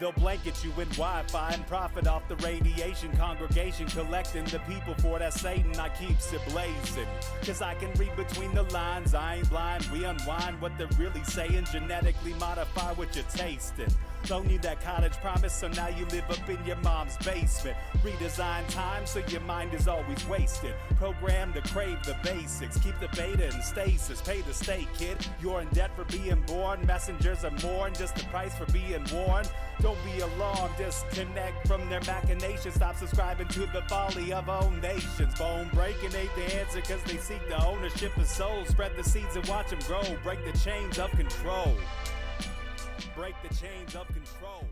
They'll blanket you in Wi-Fi and profit off the radiation. Congregation collecting the people for that Satan. I keeps it blazing, cause I can read between the lines. I ain't blind, we unwind what they're really saying. Genetically modify what you're tasting. Don't need that college promise, so now you live up in your mom's basement. Redesign time so your mind is always wasted. Programmed to crave the basics. Keep the beta in stasis. Pay the state, kid. You're in debt for being born. Messengers are more than just the price for being warned. Don't be alarmed. Disconnect from their machinations. Stop subscribing to the folly of own nations. Bone breaking ain't the answer, cause they seek the ownership of souls. Spread the seeds and watch them grow. Break the chains of control. Break the chains of control.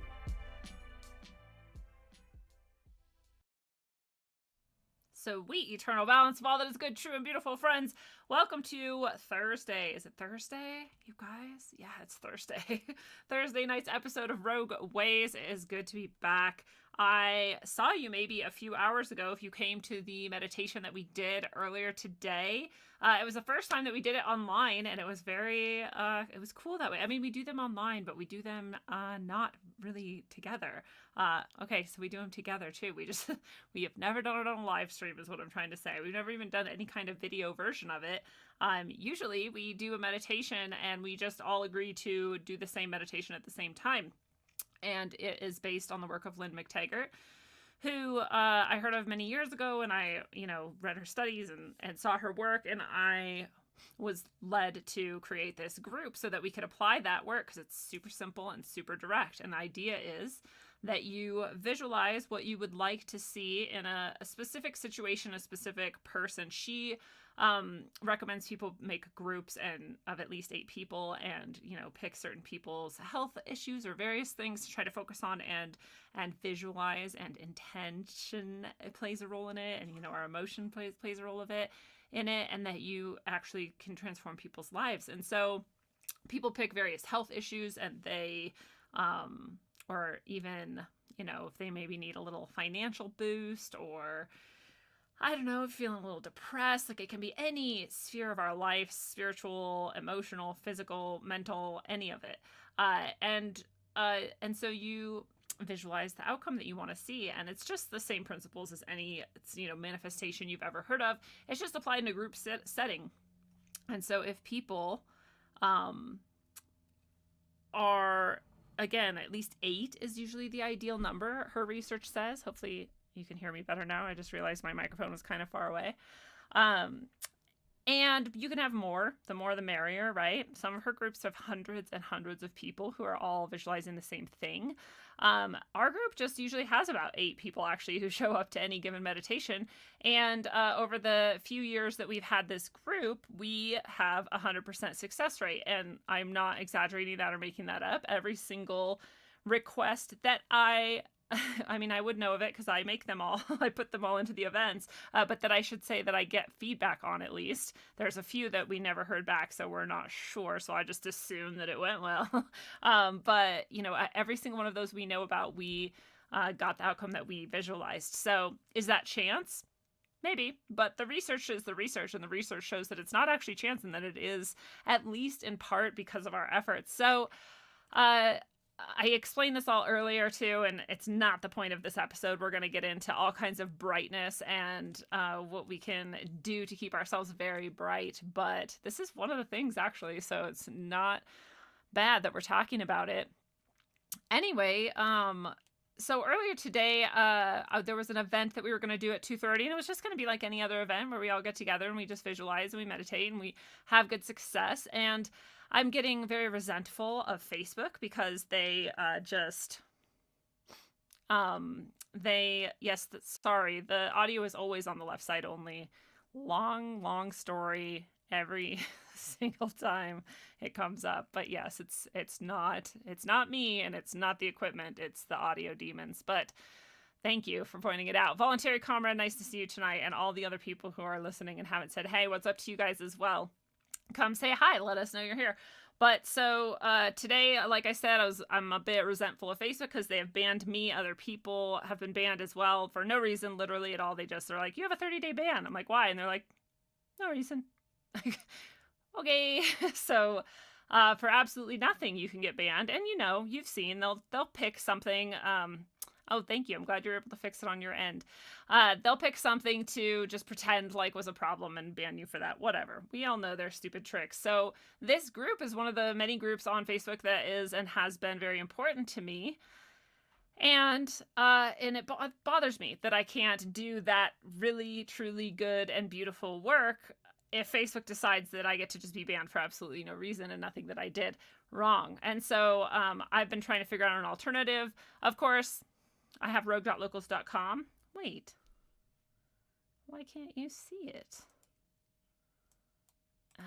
Sweet eternal balance of all that is good, true, and beautiful, friends. Welcome to Thursday. Is it Thursday, you guys? Yeah, it's Thursday. Thursday night's episode of Rogue Ways. It is good to be back. I saw you maybe a few hours ago if you came to the meditation that we did earlier today. It was the first time that we did it online, and it was very, it was cool that way. I mean, we do them online, but we do them not really together. Okay, so we do them together too. We have never done it on a live stream is what I'm trying to say. We've never even done any kind of video version of it. Usually we do a meditation and we just all agree to do the same meditation at the same time. And it is based on the work of Lynn McTaggart, who I heard of many years ago, and I, read her studies and saw her work, and I was led to create this group so that we could apply that work because it's super simple and super direct. And the idea is that you visualize what you would like to see in a specific situation, a specific person. She recommends people make groups of at least 8 people and, pick certain people's health issues or various things to try to focus on and visualize, and intention plays a role in it. And, our emotion plays a role of it in it, and that you actually can transform people's lives. And so people pick various health issues, and they, or even, if they maybe need a little financial boost, or I don't know, feeling a little depressed. Like, it can be any sphere of our life, spiritual, emotional, physical, mental, any of it. And so you visualize the outcome that you want to see. And it's just the same principles as any, manifestation you've ever heard of. It's just applied in a group setting. And so if people are, again, at least 8 is usually the ideal number, her research says. Hopefully you can hear me better now. I just realized my microphone was kind of far away. And you can have more. The more the merrier, right? Some of her groups have hundreds and hundreds of people who are all visualizing the same thing. Our group just usually has about 8 people actually who show up to any given meditation. And over the few years that we've had this group, we have 100% success rate. And I'm not exaggerating that or making that up. Every single request that I would know of it because I make them all. I put them all into the events, but that I should say that I get feedback on at least. There's a few that we never heard back, so we're not sure. So I just assume that it went well. But, every single one of those we know about, we got the outcome that we visualized. So is that chance? Maybe, but the research is the research, and the research shows that it's not actually chance, and that it is at least in part because of our efforts. So, I explained this all earlier too, and it's not the point of this episode. We're going to get into all kinds of brightness and what we can do to keep ourselves very bright. But this is one of the things actually, so it's not bad that we're talking about it. Anyway, so earlier today, there was an event that we were going to do at 2:30, and it was just going to be like any other event where we all get together and we just visualize and we meditate and we have good success. And I'm getting very resentful of Facebook because the audio is always on the left side only. Long story every single time it comes up. But yes, it's not me, and it's not the equipment, it's the audio demons. But thank you for pointing it out. Voluntary Comrade, nice to see you tonight, and all the other people who are listening and haven't said, hey, what's up to you guys as well. Come say hi, let us know you're here. But so today, like I said, I'm a bit resentful of Facebook because they have banned me. Other people have been banned as well for no reason, literally at all. They're like, you have a 30-day ban. I'm like, why? And they're like, no reason. Okay. So for absolutely nothing you can get banned. And you've seen they'll pick something. Oh, thank you. I'm glad you're able to fix it on your end. They'll pick something to just pretend like was a problem and ban you for that. Whatever. We all know their stupid tricks. So this group is one of the many groups on Facebook that is and has been very important to me. And it bothers me that I can't do that really, truly good and beautiful work if Facebook decides that I get to just be banned for absolutely no reason and nothing that I did wrong. And so I've been trying to figure out an alternative. Of course, I have rogue.locals.com. Wait. Why can't you see it? Oh.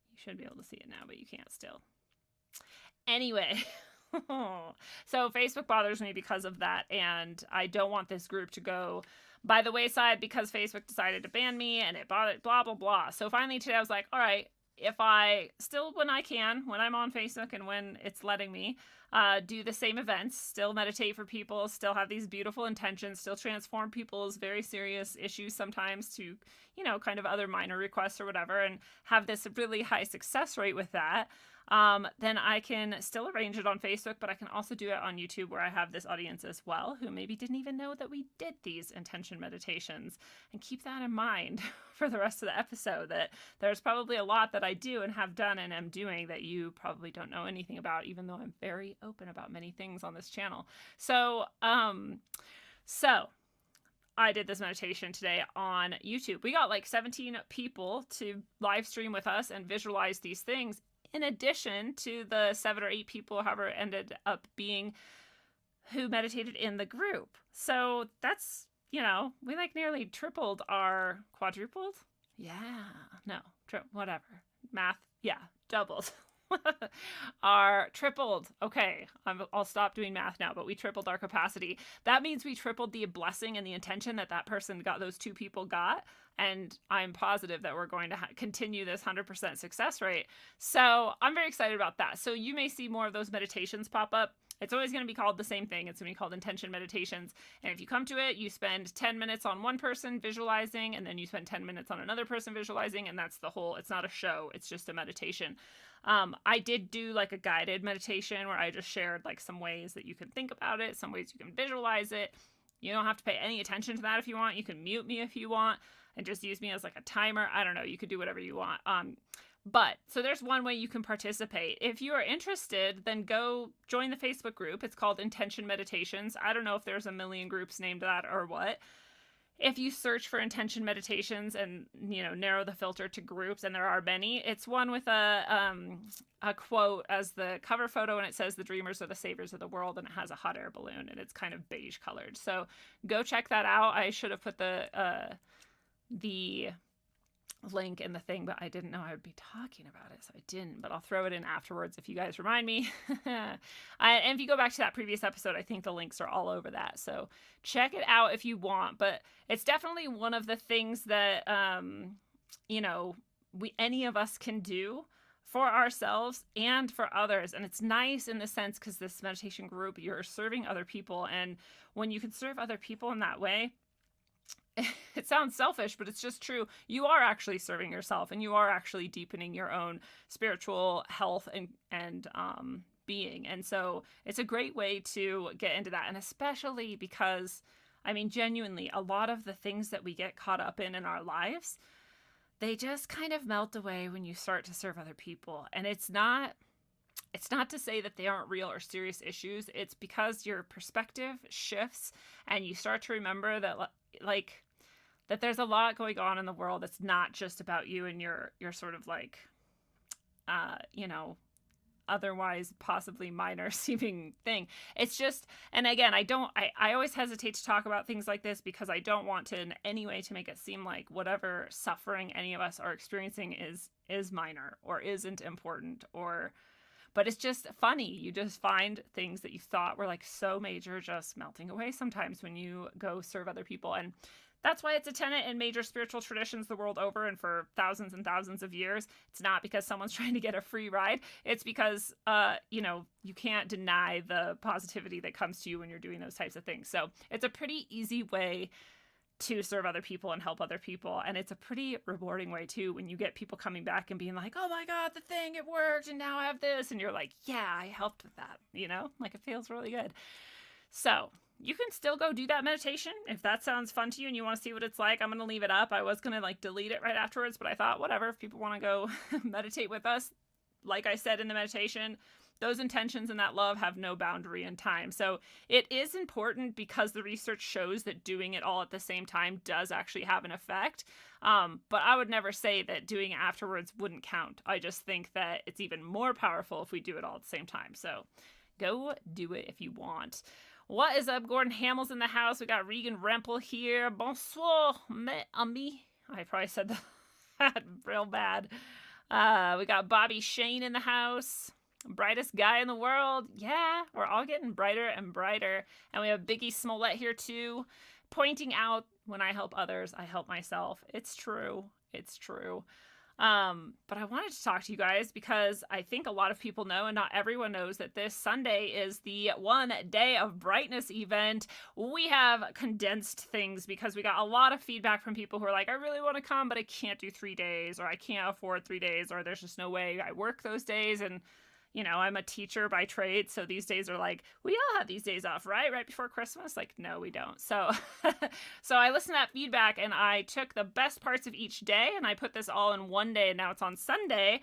You should be able to see it now, but you can't still. Anyway. So Facebook bothers me because of that, and I don't want this group to go by the wayside because Facebook decided to ban me, and it bothered blah, blah, blah. So finally today I was like, all right, if I still, when I'm on Facebook and when it's letting me, do the same events, still meditate for people, still have these beautiful intentions, still transform people's very serious issues sometimes to, kind of other minor requests or whatever, and have this really high success rate with that, then I can still arrange it on Facebook, but I can also do it on YouTube where I have this audience as well who maybe didn't even know that we did these intention meditations. And keep that in mind for the rest of the episode, that there's probably a lot that I do and have done and am doing that you probably don't know anything about, even though I'm very open about many things on this channel. So I did this meditation today on YouTube. We got like 17 people to live stream with us and visualize these things, in addition to the 7 or 8 people, however it ended up being, who meditated in the group. So that's, we like nearly tripled our quadrupled. Yeah, no, whatever. Math, yeah, doubled. Our tripled. Okay, I'll stop doing math now, but we tripled our capacity. That means we tripled the blessing and the intention that person got, those 2 people got. And I'm positive that we're going to continue this 100% success rate. So I'm very excited about that. So you may see more of those meditations pop up. It's always going to be called the same thing. It's going to be called intention meditations. And if you come to it, you spend 10 minutes on one person visualizing, and then you spend 10 minutes on another person visualizing. And that's the whole, it's not a show. It's just a meditation. I did do like a guided meditation where I just shared like some ways that you can think about it, some ways you can visualize it. You don't have to pay any attention to that if you want. You can mute me if you want and just use me as like a timer. I don't know. You could do whatever you want. But so there's one way you can participate. If you are interested, then go join the Facebook group. It's called Intention Meditations. I don't know if there's a million groups named that or what. If you search for intention meditations and, narrow the filter to groups, and there are many, it's one with a quote as the cover photo, and it says the dreamers are the saviors of the world, and it has a hot air balloon, and it's kind of beige colored. So go check that out. I should have put the link in the thing, but I didn't know I would be talking about it, so I didn't, but I'll throw it in afterwards if you guys remind me. And if you go back to that previous episode, I think the links are all over that, so check it out if you want. But it's definitely one of the things that any of us can do for ourselves and for others. And it's nice in the sense because this meditation group, you're serving other people, and when you can serve other people in that way, it sounds selfish, but it's just true. You are actually serving yourself, and you are actually deepening your own spiritual health and being. And so it's a great way to get into that. And especially because, genuinely, a lot of the things that we get caught up in our lives, they just kind of melt away when you start to serve other people. And it's not to say that they aren't real or serious issues. It's because your perspective shifts and you start to remember that, that there's a lot going on in the world that's not just about you and your sort of otherwise possibly minor seeming thing. It's just, and again, I always hesitate to talk about things like this because I don't want to in any way to make it seem like whatever suffering any of us are experiencing is minor or isn't important, but it's just funny. You just find things that you thought were like so major just melting away sometimes when you go serve other people. And that's why it's a tenet in major spiritual traditions the world over and for thousands and thousands of years. It's not because someone's trying to get a free ride. It's because, you can't deny the positivity that comes to you when you're doing those types of things. So it's a pretty easy way to serve other people and help other people. And it's a pretty rewarding way too, when you get people coming back and being like, oh my God, the thing, it worked, and now I have this. And you're like, yeah, I helped with that, like it feels really good. So you can still go do that meditation if that sounds fun to you and you want to see what it's like. I'm going to leave it up. I was going to like delete it right afterwards, but I thought, whatever, if people want to go meditate with us, like I said in the meditation, those intentions and that love have no boundary in time. So it is important because the research shows that doing it all at the same time does actually have an effect. But I would never say that doing it afterwards wouldn't count. I just think that it's even more powerful if we do it all at the same time. So go do it if you want. What is up? Gordon Hamill's in the house. We got Regan Rempel here. Bonsoir, mes amis. I probably said that real bad. We got Bobby Shane in the house. Brightest guy in the world. Yeah, we're all getting brighter and brighter. And we have Biggie Smollett here too, pointing out, when I help others, I help myself. It's true. It's true. But I wanted to talk to you guys because I think a lot of people know, and not everyone knows, that this Sunday is the One Day of Brightness event. We have condensed things because we got a lot of feedback from people who are like, I really want to come, but I can't do 3 days, or I can't afford 3 days, or there's just no way I work those days. And I'm a teacher by trade, so these days are like, we all have these days off, right? Right before Christmas? Like, no, we don't. So so I listened to that feedback, and I took the best parts of each day, and I put this all in one day, and now it's on Sunday,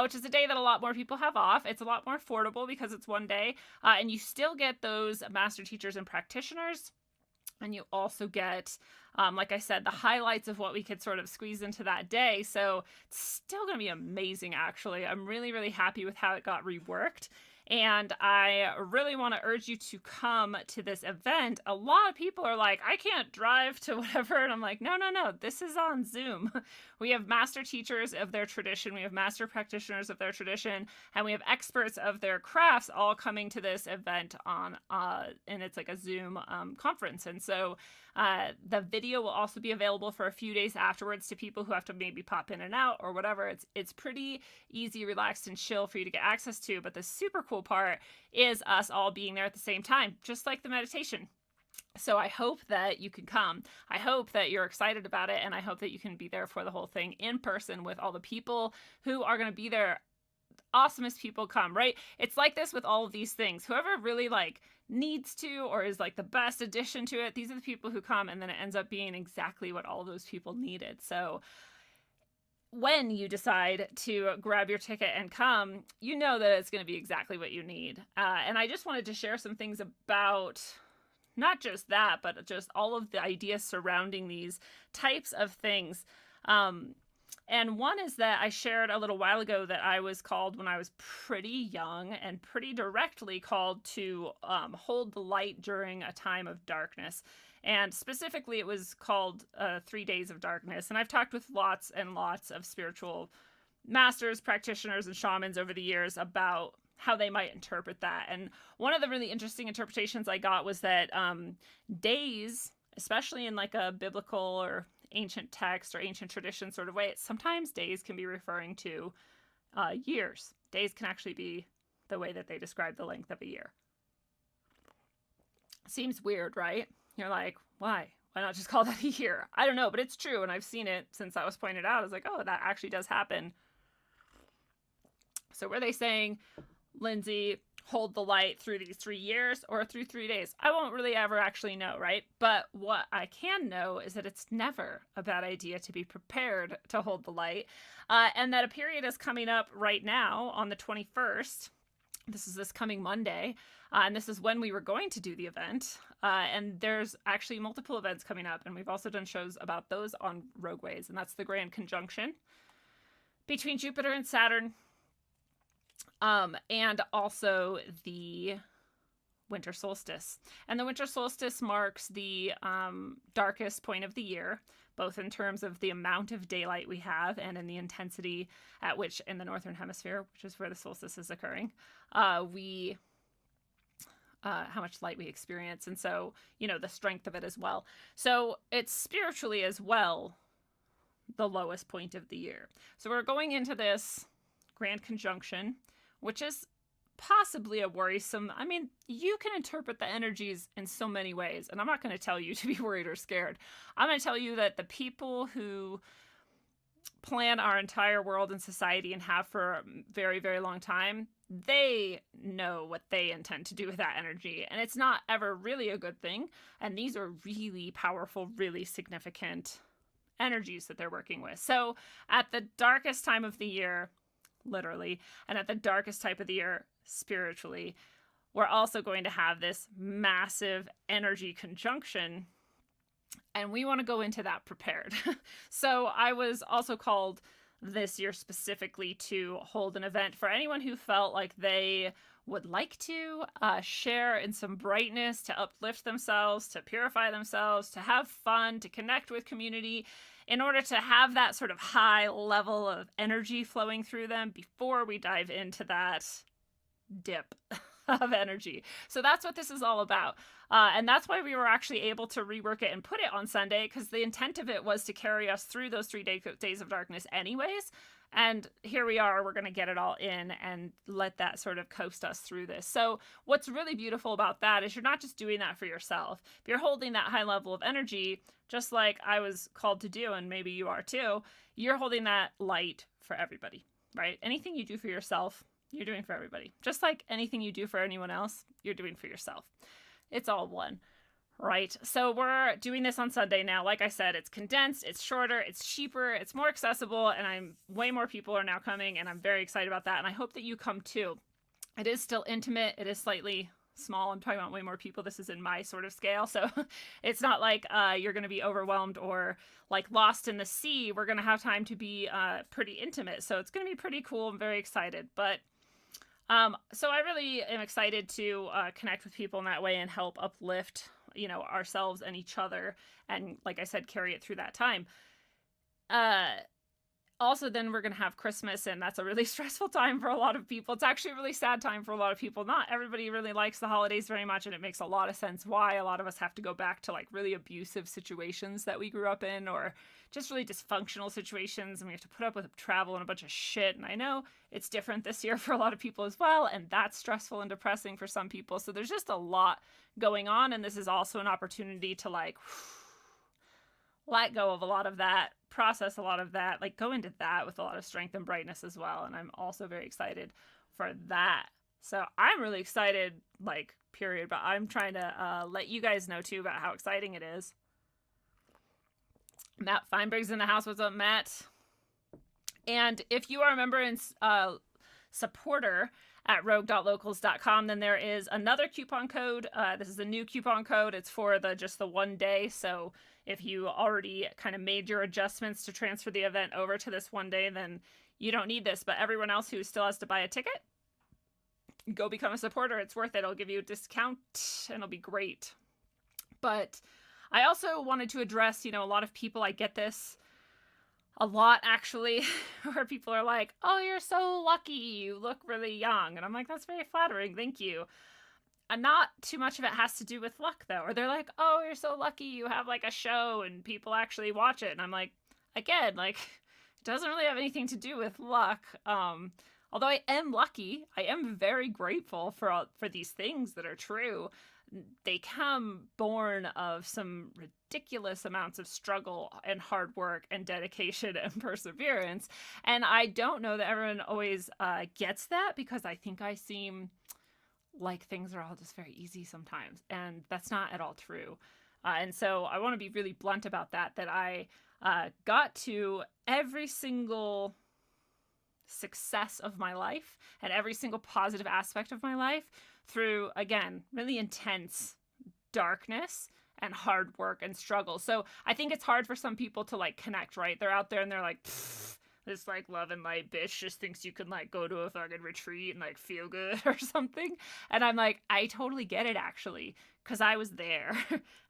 which is a day that a lot more people have off. It's a lot more affordable because it's one day, and you still get those master teachers and practitioners. And you also get, like I said, the highlights of what we could sort of squeeze into that day. So it's still going to be amazing, actually. I'm really, really happy with how it got reworked. And I really want to urge you to come to this event. A lot of people are like, I can't drive to whatever. And I'm like, no. This is on Zoom. We have master teachers of their tradition. We have master practitioners of their tradition. And we have experts of their crafts all coming to this event on, and it's like a Zoom conference. And so the video will also be available for a few days afterwards to people who have to maybe pop in and out or whatever. It's pretty easy, relaxed, and chill for you to get access to. But the super cool part is us all being there at the same time, just like the meditation. So I hope that you can come. I hope that you're excited about it, and I hope that you can be there for the whole thing in person with all the people who are going to be there. Awesomest people come, right? It's like this with all of these things. Whoever really needs to, or is the best addition to it, these are the people who come, and then it ends up being exactly what all those people needed. So when you decide to grab your ticket and come, you know that it's going to be exactly what you need. And I just wanted to share some things about not just that, but just all of the ideas surrounding these types of things. And one is that I shared a little while ago that I was called when I was pretty young, and pretty directly called to hold the light during a time of darkness. And specifically, it was called 3 Days of Darkness. And I've talked with lots and lots of spiritual masters, practitioners, and shamans over the years about how they might interpret that. And one of the really interesting interpretations I got was that days, especially in a biblical or ancient text or ancient tradition sort of way, sometimes days can be referring to years. Days can actually be the way that they describe the length of a year. Seems weird, right? You're like, why? Why not just call that a year? I don't know, but it's true, and I've seen it since that was pointed out. I was like, oh, that actually does happen. So were they saying, Lindsay, hold the light through these 3 years or through 3 days? I won't really ever actually know, right? But what I can know is that it's never a bad idea to be prepared to hold the light, and that a period is coming up right now on the 21st. This is this coming Monday, and this is when we were going to do the event. And there's actually multiple events coming up, and we've also done shows about those on Rogueways, and that's the Grand Conjunction between Jupiter and Saturn, and also the Winter Solstice. And the Winter Solstice marks the darkest point of the year, both in terms of the amount of daylight we have and in the intensity at which, in the Northern Hemisphere, which is where the solstice is occurring, how much light we experience. And so, the strength of it as well. So it's spiritually as well the lowest point of the year. So we're going into this Grand Conjunction, which is possibly a worrisome. I mean, you can interpret the energies in so many ways, and I'm not going to tell you to be worried or scared. I'm going to tell you that the people who plan our entire world and society and have for a very, very long time, they know what they intend to do with that energy, and it's not ever really a good thing. And these are really powerful, really significant energies that they're working with. So at the darkest time of the year, literally, and at the darkest type of the year, spiritually, we're also going to have this massive energy conjunction, and we want to go into that prepared. So I was also called this year specifically to hold an event for anyone who felt like they would like to share in some brightness, to uplift themselves, to purify themselves, to have fun, to connect with community, in order to have that sort of high level of energy flowing through them before we dive into that dip of energy. So that's what this is all about. And that's why we were actually able to rework it and put it on Sunday, because the intent of it was to carry us through those 3 days of darkness anyways. And here we are, we're going to get it all in and let that sort of coast us through this. So what's really beautiful about that is you're not just doing that for yourself. If you're holding that high level of energy, just like I was called to do, and maybe you are too, you're holding that light for everybody, right? Anything you do for yourself, you're doing for everybody. Just like anything you do for anyone else, you're doing for yourself. It's all one, right? So we're doing this on Sunday now. Like I said, it's condensed, it's shorter, it's cheaper, it's more accessible, and way more people are now coming, and I'm very excited about that, and I hope that you come too. It is still intimate. It is slightly small. I'm talking about way more people. This is in my sort of scale, so it's not like you're going to be overwhelmed or like lost in the sea. We're going to have time to be pretty intimate, so it's going to be pretty cool. I'm very excited. But so I really am excited to connect with people in that way and help uplift, ourselves and each other, and like I said, carry it through that time. Also, then we're going to have Christmas, and that's a really stressful time for a lot of people. It's actually a really sad time for a lot of people. Not everybody really likes the holidays very much, and it makes a lot of sense why a lot of us have to go back to like really abusive situations that we grew up in, or just really dysfunctional situations, and we have to put up with travel and a bunch of shit. And I know it's different this year for a lot of people as well, and that's stressful and depressing for some people. So there's just a lot going on, and this is also an opportunity to like let go of a lot of that, process a lot of that, like go into that with a lot of strength and brightness as well. And I'm also very excited for that. So I'm really excited, like, period. But I'm trying to let you guys know too about how exciting it is. Matt Feinberg's in the house. What's up, Matt? And if you are a member and supporter at rogue.locals.com, then there is another coupon code. This is a new coupon code. It's for just the 1 day. So if you already kind of made your adjustments to transfer the event over to this 1 day, then you don't need this. But everyone else who still has to buy a ticket, go become a supporter. It's worth it. It'll give you a discount and it'll be great. But I also wanted to address, a lot of people, I get this a lot actually, where people are like, oh, you're so lucky, you look really young. And I'm like, that's very flattering, thank you. And not too much of it has to do with luck though. Or they're like, oh, you're so lucky, you have like a show and people actually watch it. And I'm like, again, like, it doesn't really have anything to do with luck. Although I am lucky, I am very grateful for these things that are true. They come born of some ridiculous amounts of struggle and hard work and dedication and perseverance. And I don't know that everyone always gets that, because I think I seem like things are all just very easy sometimes. And that's not at all true. And so I want to be really blunt about that I got to every single success of my life and every single positive aspect of my life through, again, really intense darkness and hard work and struggle. So I think it's hard for some people to like connect, right? They're out there and they're like, this like love and light bitch just thinks you can like go to a fucking retreat and like feel good or something. And I'm like, I totally get it actually, because I was there.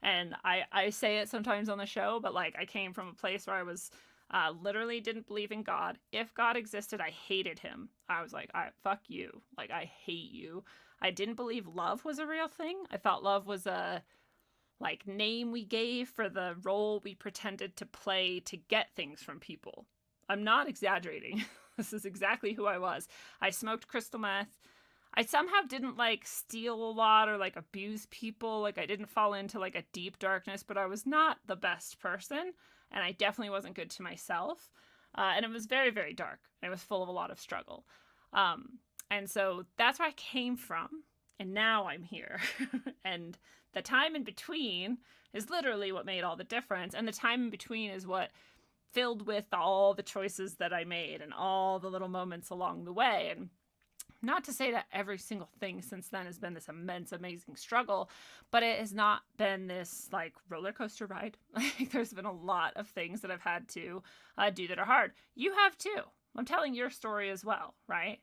And I say it sometimes on the show, but like I came from a place where I was literally didn't believe in God. If God existed, I hated him. I was like, fuck you. Like, I hate you. I didn't believe love was a real thing. I thought love was a like name we gave for the role we pretended to play to get things from people. I'm not exaggerating. This is exactly who I was. I smoked crystal meth. I somehow didn't like steal a lot or like abuse people. Like I didn't fall into like a deep darkness, but I was not the best person. And I definitely wasn't good to myself. And it was very, very dark. And it was full of a lot of struggle. And so that's where I came from. And now I'm here. And the time in between is literally what made all the difference. And the time in between is what filled with all the choices that I made and all the little moments along the way. And not to say that every single thing since then has been this immense, amazing struggle, but it has not been this like roller coaster ride. Like there's been a lot of things that I've had to do that are hard. You have too. I'm telling your story as well, right?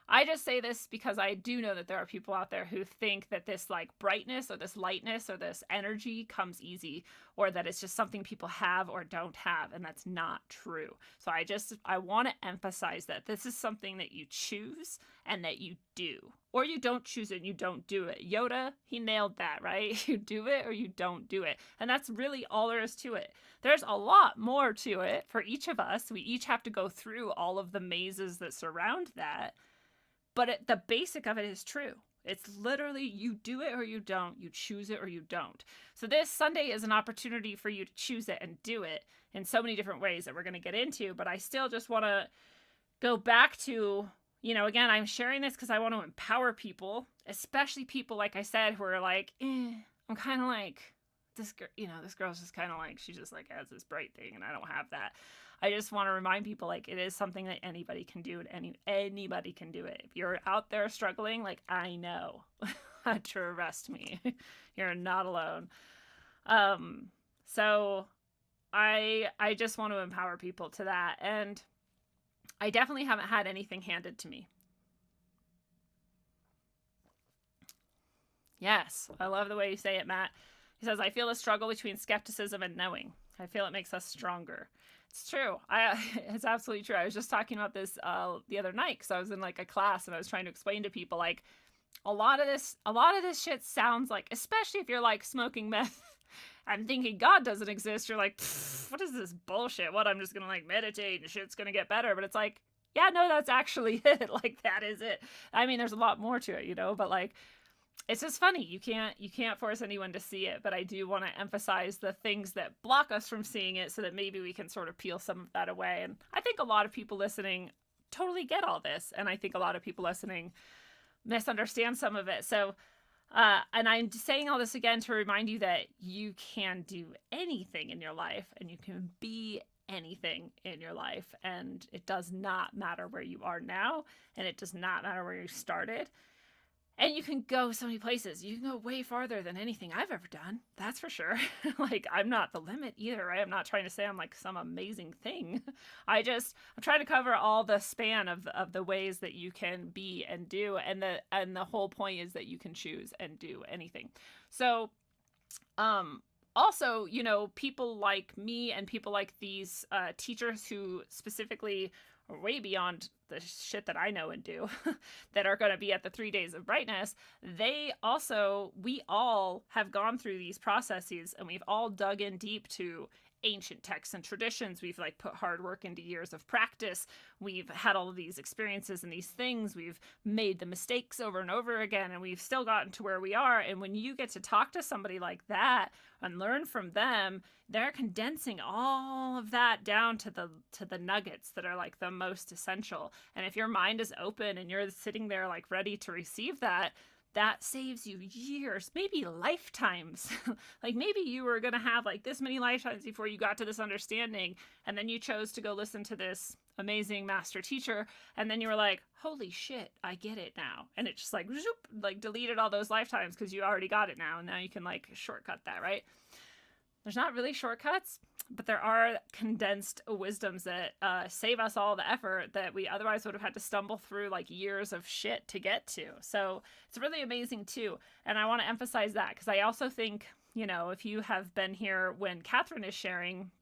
I just say this because I do know that there are people out there who think that this like brightness or this lightness or this energy comes easy, or that it's just something people have or don't have, and that's not true. So I want to emphasize that this is something that you choose and that you do, or you don't choose it and you don't do it. Yoda, he nailed that, right? You do it or you don't do it. And that's really all there is to it. There's a lot more to it for each of us. We each have to go through all of the mazes that surround that. But the basic of it is true. It's literally you do it or you don't. You choose it or you don't. So this Sunday is an opportunity for you to choose it and do it in so many different ways that we're going to get into. But I still just want to go back to, again, I'm sharing this because I want to empower people, especially people, like I said, who are like, I'm kind of like, this girl, this girl's just kind of like, she just like has this bright thing and I don't have that. I just want to remind people, like, it is something that anybody can do, and anybody can do it. If you're out there struggling, like, I know, trust me, you're not alone. So I just want to empower people to that, and I definitely haven't had anything handed to me. Yes, I love the way you say it, Matt. He says, I feel a struggle between skepticism and knowing. I feel it makes us stronger. It's true. It's absolutely true. I was just talking about this the other night because I was in like a class and I was trying to explain to people like a lot of this shit sounds like, especially if you're like smoking meth and thinking God doesn't exist, you're like, what is this bullshit? What, I'm just gonna like meditate and shit's gonna get better. But it's like, yeah, no, that's actually it. Like that is it. I mean, there's a lot more to it, but like, it's just funny. You can't force anyone to see it, but I do want to emphasize the things that block us from seeing it so that maybe we can sort of peel some of that away. And I think a lot of people listening totally get all this. And I think a lot of people listening misunderstand some of it. So, and I'm saying all this again to remind you that you can do anything in your life and you can be anything in your life. And it does not matter where you are now. And it does not matter where you started. And you can go so many places. You can go way farther than anything I've ever done. That's for sure. Like, I'm not the limit either, right? I'm not trying to say I'm like some amazing thing. I'm trying to cover all the span of the ways that you can be and do. And the whole point is that you can choose and do anything. So, also, people like me and people like these teachers who specifically are way beyond the shit that I know and do that are going to be at the 3 days of brightness, we all have gone through these processes and we've all dug in deep to ancient texts and traditions. We've like put hard work into years of practice. We've had all of these experiences and these things. We've made the mistakes over and over again, and we've still gotten to where we are. And when you get to talk to somebody like that and learn from them, they're condensing all of that down to the nuggets that are like the most essential. And if your mind is open and you're sitting there like ready to receive that saves you years, maybe lifetimes. Like maybe you were going to have like this many lifetimes before you got to this understanding. And then you chose to go listen to this amazing master teacher. And then you were like, holy shit, I get it now. And it just like, zoop, like deleted all those lifetimes because you already got it now. And now you can like shortcut that, right? There's not really shortcuts, but there are condensed wisdoms that save us all the effort that we otherwise would have had to stumble through like years of shit to get to. So it's really amazing too. And I want to emphasize that because I also think, if you have been here when Catherine is sharing,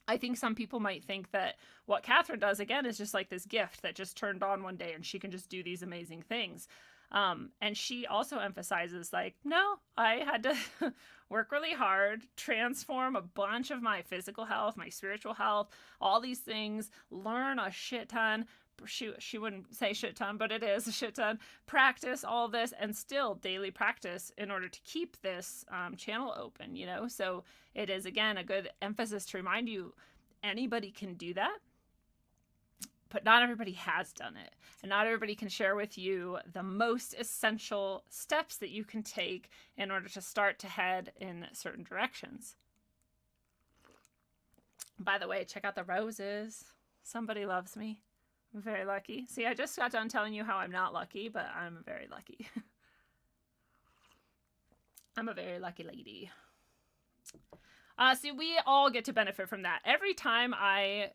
I think some people might think that what Catherine does, again, is just like this gift that just turned on one day and she can just do these amazing things. And she also emphasizes like, no, I had to work really hard, transform a bunch of my physical health, my spiritual health, all these things, learn a shit ton, she wouldn't say shit ton, but it is a shit ton, practice all this and still daily practice in order to keep this channel open, you know? So it is, again, a good emphasis to remind you anybody can do that, but not everybody has done it. And not everybody can share with you the most essential steps that you can take in order to start to head in certain directions. By the way, check out the roses. Somebody loves me. I'm very lucky. See, I just got done telling you how I'm not lucky, but I'm very lucky. I'm a very lucky lady. See, we all get to benefit from that. Every time I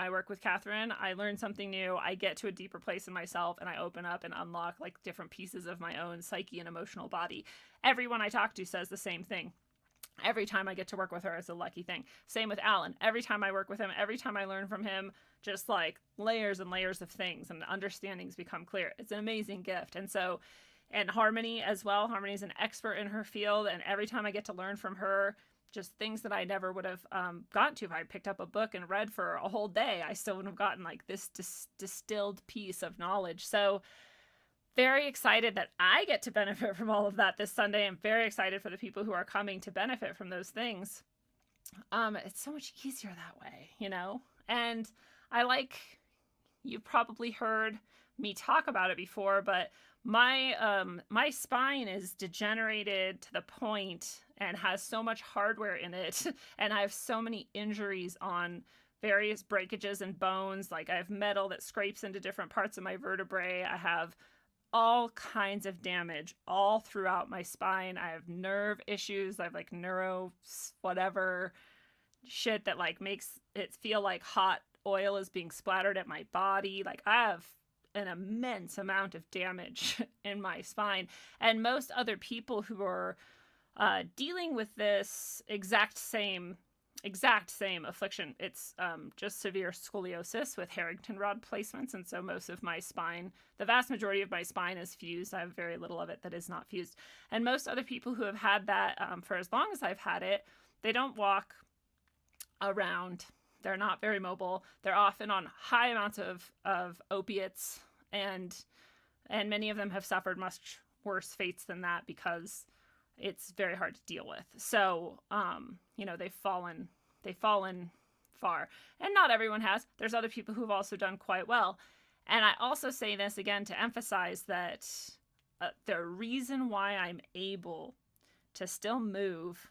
work with Catherine, I learn something new. I get to a deeper place in myself, and I open up and unlock like different pieces of my own psyche and emotional body. Everyone I talk to says the same thing. Every time I get to work with her, it's a lucky thing. Same with Alan. Every time I work with him, every time I learn from him, just like layers and layers of things and understandings become clear. It's an amazing gift. And so, and Harmony as well. Harmony is an expert in her field. And every time I get to learn from her, just things that I never would have gotten to if I picked up a book and read for a whole day, I still wouldn't have gotten like this distilled piece of knowledge. So very excited that I get to benefit from all of that this Sunday. I'm very excited for the people who are coming to benefit from those things. It's so much easier that way, you know? And I you've probably heard me talk about it before, but my spine is degenerated to the point and has so much hardware in it, and I have so many injuries on various breakages and bones. Like I have metal that scrapes into different parts of my vertebrae. I have all kinds of damage all throughout my spine. I have nerve issues. I have like neuro whatever shit that like makes it feel like hot oil is being splattered at my body. Like I have an immense amount of damage in my spine. And most other people who are dealing with this exact same affliction, it's just severe scoliosis with Harrington rod placements. And so most of my spine, the vast majority of my spine is fused. I have very little of it that is not fused. And most other people who have had that for as long as I've had it, they don't walk around. They're not very mobile. They're often on high amounts of opiates, and many of them have suffered much worse fates than that because it's very hard to deal with. So, you know, they've fallen far, and not everyone has. There's other people who've also done quite well. And I also say this again to emphasize that the reason why I'm able to still move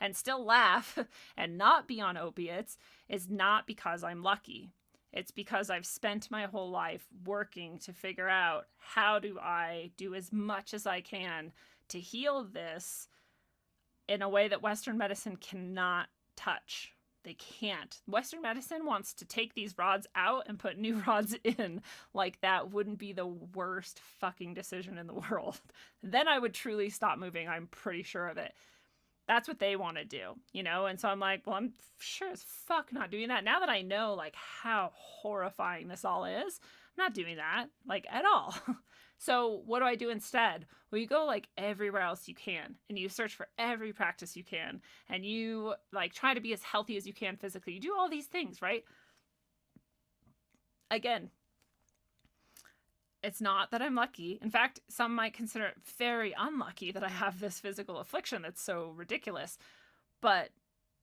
and still laugh and not be on opiates is not because I'm lucky. It's because I've spent my whole life working to figure out how do I do as much as I can to heal this in a way that Western medicine cannot touch. They can't. Western medicine wants to take these rods out and put new rods in. Like that wouldn't be the worst fucking decision in the world. Then I would truly stop moving. I'm pretty sure of it. That's what they want to do, you know? And so I'm like, well, I'm sure as fuck not doing that. Now that I know like how horrifying this all is, I'm not doing that like at all. So what do I do instead? Well, you go like everywhere else you can, and you search for every practice you can, and you like try to be as healthy as you can physically. You do all these things, right? Again, it's not that I'm lucky. In fact, some might consider it very unlucky that I have this physical affliction that's so ridiculous. But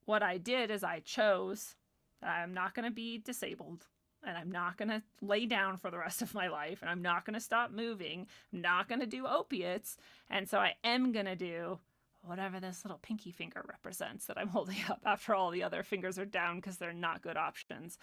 what I did is I chose that I'm not going to be disabled, and I'm not going to lay down for the rest of my life, and I'm not going to stop moving. I'm not going to do opiates. And so I am going to do whatever this little pinky finger represents that I'm holding up after all the other fingers are down because they're not good options.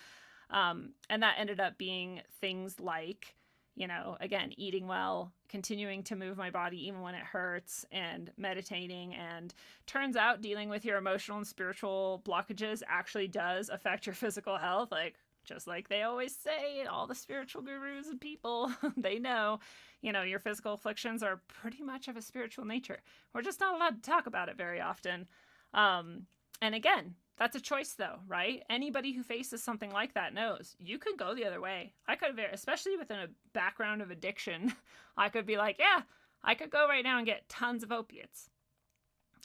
And that ended up being things like, you know, again, eating well, continuing to move my body even when it hurts, and meditating. And turns out dealing with your emotional and spiritual blockages actually does affect your physical health. Like, just like they always say, all the spiritual gurus and people, they know, you know, your physical afflictions are pretty much of a spiritual nature. We're just not allowed to talk about it very often. And again, that's a choice though, right? Anybody who faces something like that knows you could go the other way. I could, especially within a background of addiction, I could be like, yeah, I could go right now and get tons of opiates,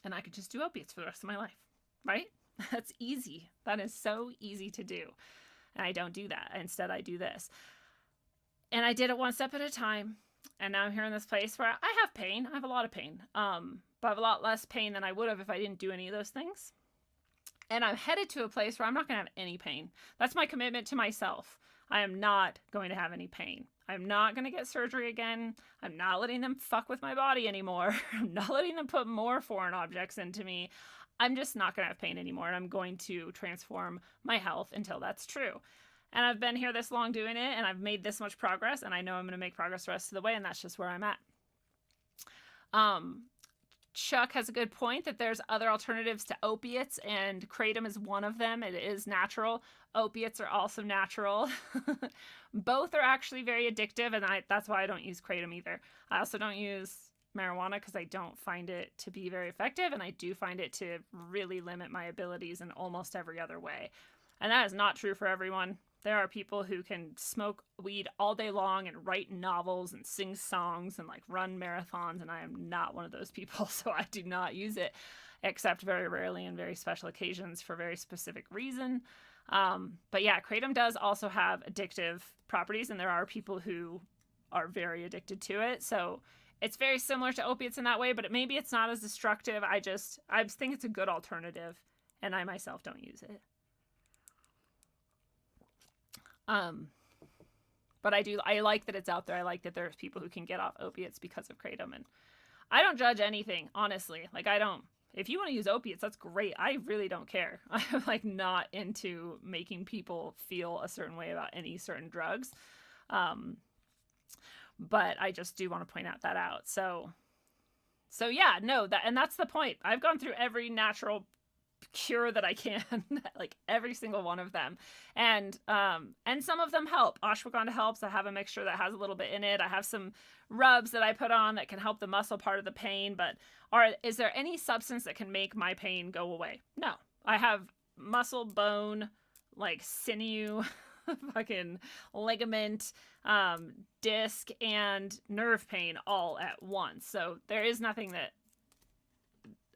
and I could just do opiates for the rest of my life, right? That's easy. That is so easy to do. And I don't do that. Instead, I do this. And I did it one step at a time. And now I'm here in this place where I have pain. I have a lot of pain. But I have a lot less pain than I would have if I didn't do any of those things. And I'm headed to a place where I'm not going to have any pain. That's my commitment to myself. I am not going to have any pain. I'm not going to get surgery again. I'm not letting them fuck with my body anymore. I'm not letting them put more foreign objects into me. I'm just not going to have pain anymore. And I'm going to transform my health until that's true. And I've been here this long doing it, and I've made this much progress, and I know I'm going to make progress the rest of the way, and that's just where I'm at. Chuck has a good point that there's other alternatives to opiates, and kratom is one of them. It is natural. Opiates are also natural. Both are actually very addictive, and that's why I don't use kratom either. I also don't use marijuana because I don't find it to be very effective, and I do find it to really limit my abilities in almost every other way. And that is not true for everyone. There are people who can smoke weed all day long and write novels and sing songs and like run marathons, and I am not one of those people, so I do not use it except very rarely in very special occasions for very specific reason. But yeah, kratom does also have addictive properties, and there are people who are very addicted to it. So it's very similar to opiates in that way, but maybe it's not as destructive. I think it's a good alternative, and I myself don't use it. But I like that it's out there. I like that there's people who can get off opiates because of kratom, and I don't judge anything, honestly. Like, if you want to use opiates, that's great. I really don't care. I'm like not into making people feel a certain way about any certain drugs. But I just do want to point out that out. So yeah, no, that's the point. I've gone through every natural cure that I can, like every single one of them, and some of them help. Ashwagandha helps. I have a mixture that has a little bit in it. I have some rubs that I put on that can help the muscle part of the pain, but is there any substance that can make my pain go away? No. I have muscle, bone, like sinew, fucking ligament, disc, and nerve pain all at once. So there is nothing that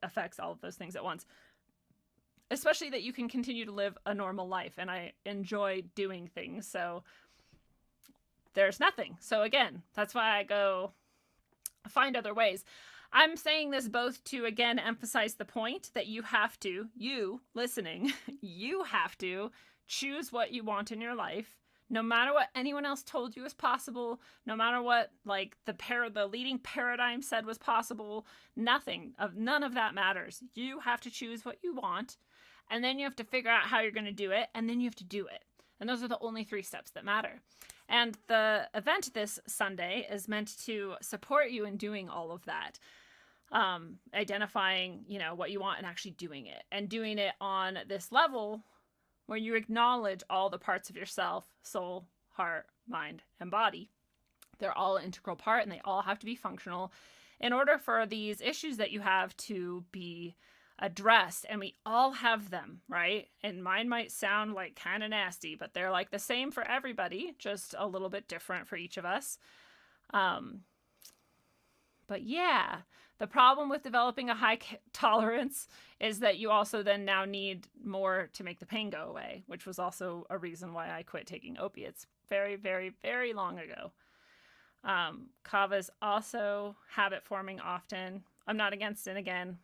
affects all of those things at once. Especially that you can continue to live a normal life, and I enjoy doing things, so there's nothing. So again, that's why I go find other ways. I'm saying this both to, again, emphasize the point that you listening, you have to choose what you want in your life, no matter what anyone else told you is possible, no matter what like the leading paradigm said was possible. None of that matters. You have to choose what you want, and then you have to figure out how you're going to do it, and then you have to do it. And those are the only 3 steps that matter. And the event this Sunday is meant to support you in doing all of that. Identifying, what you want and actually doing it. And doing it on this level where you acknowledge all the parts of yourself, soul, heart, mind, and body. They're all an integral part, and they all have to be functional in order for these issues that you have to be addressed. And we all have them, right? And mine might sound like kind of nasty, but they're like the same for everybody, just a little bit different for each of us. But yeah, the problem with developing a high tolerance is that you also then now need more to make the pain go away, which was also a reason why I quit taking opiates very, very, very long ago. Kava's also habit forming often. I'm not against it again.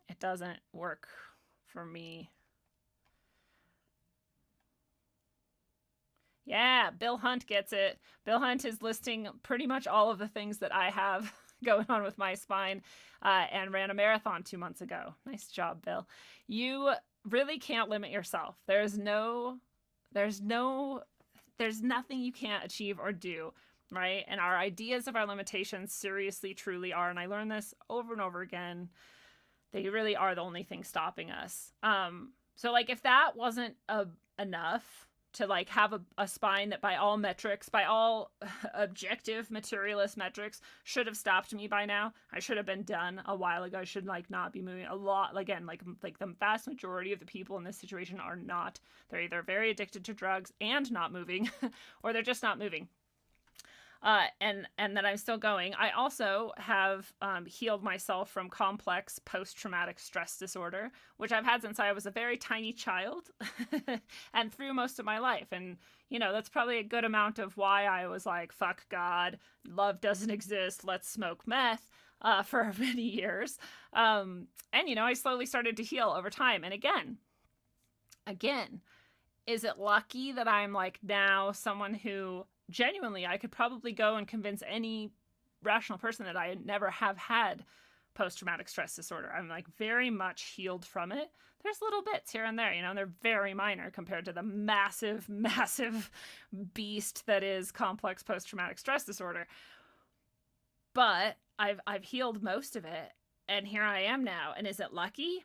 It doesn't work for me. Yeah, Bill Hunt gets it. Bill Hunt is listing pretty much all of the things that I have going on with my spine, and ran a marathon 2 months ago. Nice job, Bill. You really can't limit yourself. There's nothing you can't achieve or do, right? And our ideas of our limitations seriously, truly are, and I learned this over and over again, they really are the only thing stopping us. So like if that wasn't enough to like have a spine that by all metrics, by all objective materialist metrics should have stopped me by now. I should have been done a while ago. I should like not be moving a lot. Again, like the vast majority of the people in this situation are not. They're either very addicted to drugs and not moving or they're just not moving. and that I'm still going. I also have healed myself from complex post-traumatic stress disorder, which I've had since I was a very tiny child and through most of my life. And, you know, that's probably a good amount of why I was like, fuck God, love doesn't exist, let's smoke meth for many years. And, you know, I slowly started to heal over time. And again, is it lucky that I'm like now someone who genuinely I could probably go and convince any rational person that I never have had post-traumatic stress disorder. I'm like very much healed from it. There's little bits here and there, you know, and they're very minor compared to the massive beast that is complex post-traumatic stress disorder. But I've healed most of it, and here I am now. And is it lucky?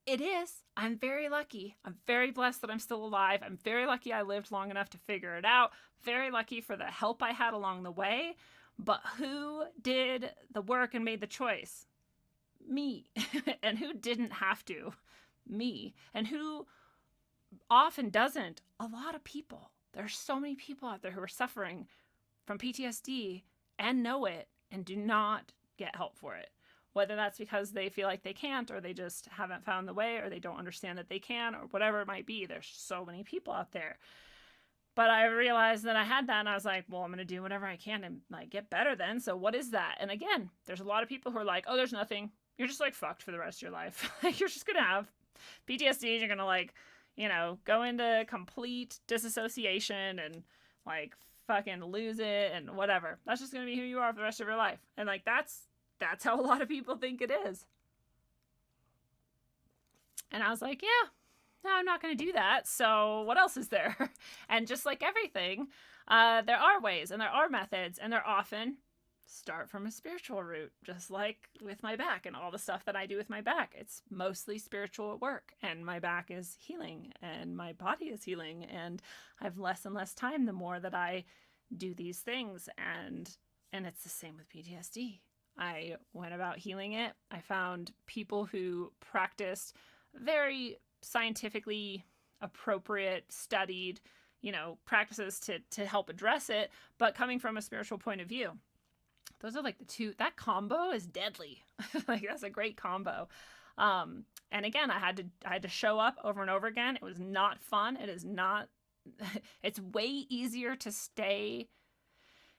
It is. I'm very lucky. I'm very blessed that I'm still alive. I'm very lucky I lived long enough to figure it out. Very lucky for the help I had along the way. But who did the work and made the choice? Me. And who didn't have to? Me. And who often doesn't? A lot of people. There's so many people out there who are suffering from PTSD and know it and do not get help for it. Whether that's because they feel like they can't, or they just haven't found the way, or they don't understand that they can, or whatever it might be. There's so many people out there. But I realized that I had that, and I was like, well, I'm going to do whatever I can to like get better then. So what is that? And again, there's a lot of people who are like, oh, there's nothing. You're just like fucked for the rest of your life. You're just going to have PTSD. You're going to like, you know, go into complete disassociation and like fucking lose it and whatever. That's just going to be who you are for the rest of your life. And like, that's how a lot of people think it is. And I was like, yeah, no, I'm not going to do that. So what else is there? And just like everything, there are ways and there are methods, and they're often start from a spiritual root, just like with my back and all the stuff that I do with my back. It's mostly spiritual at work, and my back is healing and my body is healing, and I have less and less time the more that I do these things. And it's the same with PTSD. I went about healing it. I found people who practiced very scientifically appropriate, studied, you know, practices to help address it, but coming from a spiritual point of view. Those are like the two. That combo is deadly. Like that's a great combo. And again, I had to show up over and over again. It was not fun. It is not. It's way easier to stay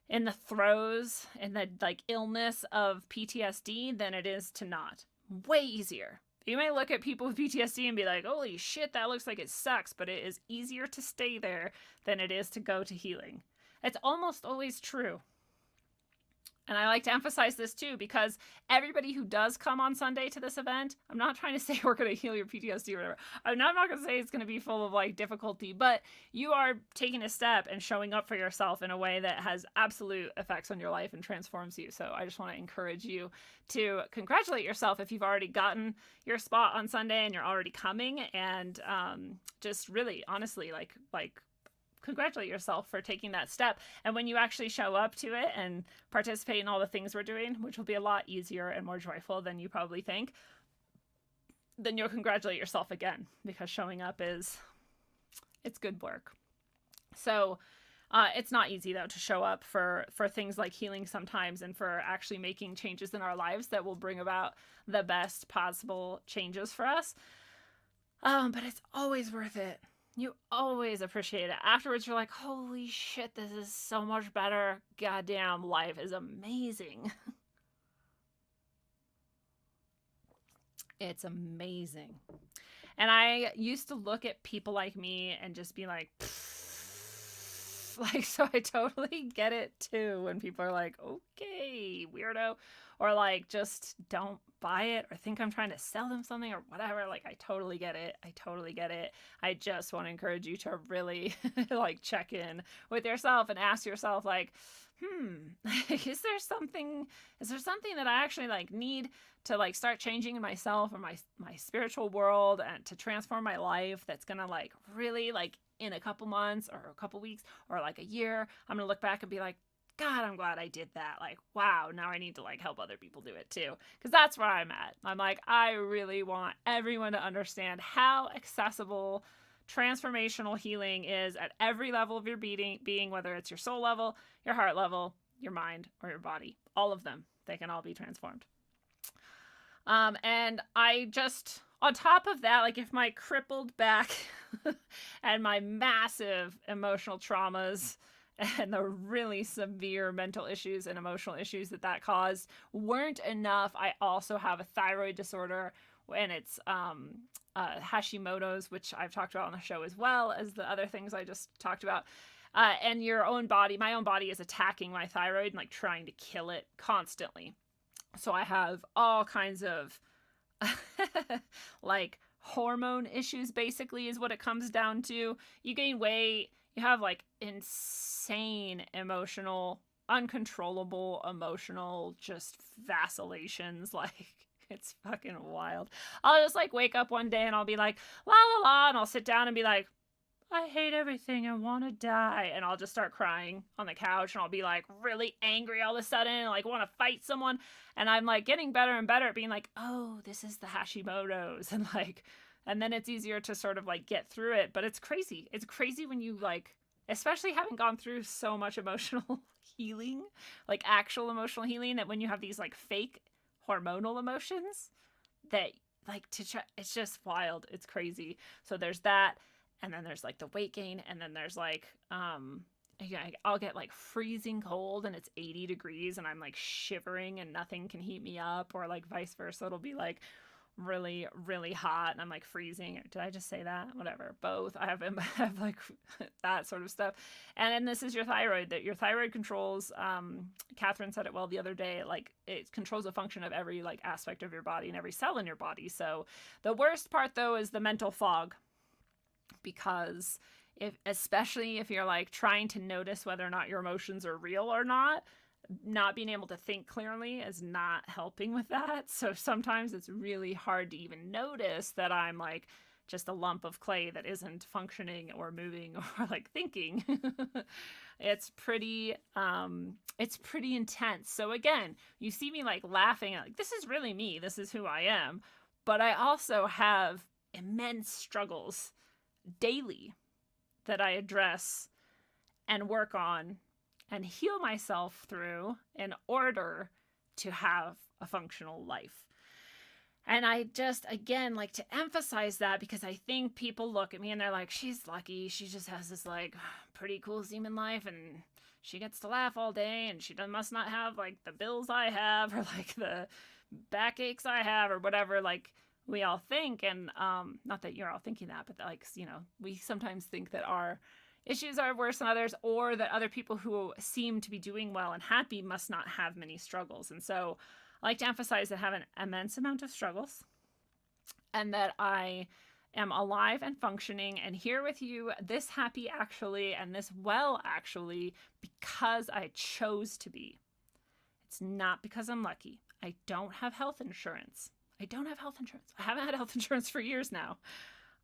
in the throes and the like illness of PTSD than it is to not. Way easier. You may look at people with PTSD and be like, holy shit, that looks like it sucks, but it is easier to stay there than it is to go to healing. It's almost always true. And I like to emphasize this too, because everybody who does come on Sunday to this event, I'm not trying to say we're going to heal your PTSD or whatever. I'm not going to say it's going to be full of like difficulty, but you are taking a step and showing up for yourself in a way that has absolute effects on your life and transforms you. So I just want to encourage you to congratulate yourself if you've already gotten your spot on Sunday and you're already coming, and just really honestly like congratulate yourself for taking that step. And when you actually show up to it and participate in all the things we're doing, which will be a lot easier and more joyful than you probably think, then you'll congratulate yourself again, because showing up it's good work. So it's not easy though to show up for things like healing sometimes, and for actually making changes in our lives that will bring about the best possible changes for us. But it's always worth it. You always appreciate it. Afterwards, you're like, holy shit, this is so much better. Goddamn, life is amazing. It's amazing. And I used to look at people like me and just be like, like, so I totally get it too when people are like, okay, weirdo, or like just don't buy it or think I'm trying to sell them something or whatever. Like, I totally get it. I just want to encourage you to really like check in with yourself and ask yourself like, is there something that I actually like need to like start changing in myself or my spiritual world, and to transform my life, that's gonna like really like in a couple months or a couple weeks or like a year, I'm gonna look back and be like, God, I'm glad I did that. Like, wow, now I need to like help other people do it too. Because that's where I'm at. I'm like, I really want everyone to understand how accessible transformational healing is at every level of your being, whether it's your soul level, your heart level, your mind, or your body. All of them. They can all be transformed. And I just, on top of that, like if my crippled back and my massive emotional traumas and the really severe mental issues and emotional issues that caused weren't enough, I also have a thyroid disorder, and it's Hashimoto's, which I've talked about on the show, as well as the other things I just talked about. And your own body, my own body is attacking my thyroid and like trying to kill it constantly. So I have all kinds of like hormone issues, basically, is what it comes down to. You gain weight, you have like insane emotional, uncontrollable emotional just vacillations. Like, it's fucking wild. I'll just like wake up one day and I'll be like, la la la, and I'll sit down and be like, I hate everything, I want to die. And I'll just start crying on the couch, and I'll be like really angry all of a sudden, and like want to fight someone. And I'm like getting better and better at being like, oh, this is the Hashimoto's. And like, and then it's easier to sort of like get through it. But it's crazy. It's crazy when you like, especially having gone through so much emotional healing, like actual emotional healing, that when you have these like fake hormonal emotions that like to try, it's just wild. It's crazy. So there's that. And then there's like the weight gain, and then there's like, I'll get like freezing cold and it's 80 degrees and I'm like shivering and nothing can heat me up, or like vice versa. It'll be like really, really hot and I'm like freezing. Did I just say that? Whatever. Both. I have like that sort of stuff. And then this is your thyroid, that your thyroid controls, Catherine said it well the other day, like it controls a function of every like aspect of your body and every cell in your body. So the worst part though is the mental fog. Because especially if you're like trying to notice whether or not your emotions are real or not being able to think clearly is not helping with that. So sometimes it's really hard to even notice that I'm like just a lump of clay that isn't functioning or moving or like thinking. It's pretty intense. So again, you see me like laughing at like, this is really me. This is who I am. But I also have immense struggles daily that I address and work on and heal myself through in order to have a functional life. And I just, again, like to emphasize that, because I think people look at me and they're like, she's lucky. She just has this like pretty cool semen life and she gets to laugh all day, and she must not have like the bills I have, or like the backaches I have, or whatever. Like, we all think, and not that you're all thinking that, but like, you know, we sometimes think that our issues are worse than others, or that other people who seem to be doing well and happy must not have many struggles. And so I like to emphasize that I have an immense amount of struggles, and that I am alive and functioning and here with you, this happy actually, and this well actually, because I chose to be. It's not because I'm lucky. I don't have health insurance. I haven't had health insurance for years now.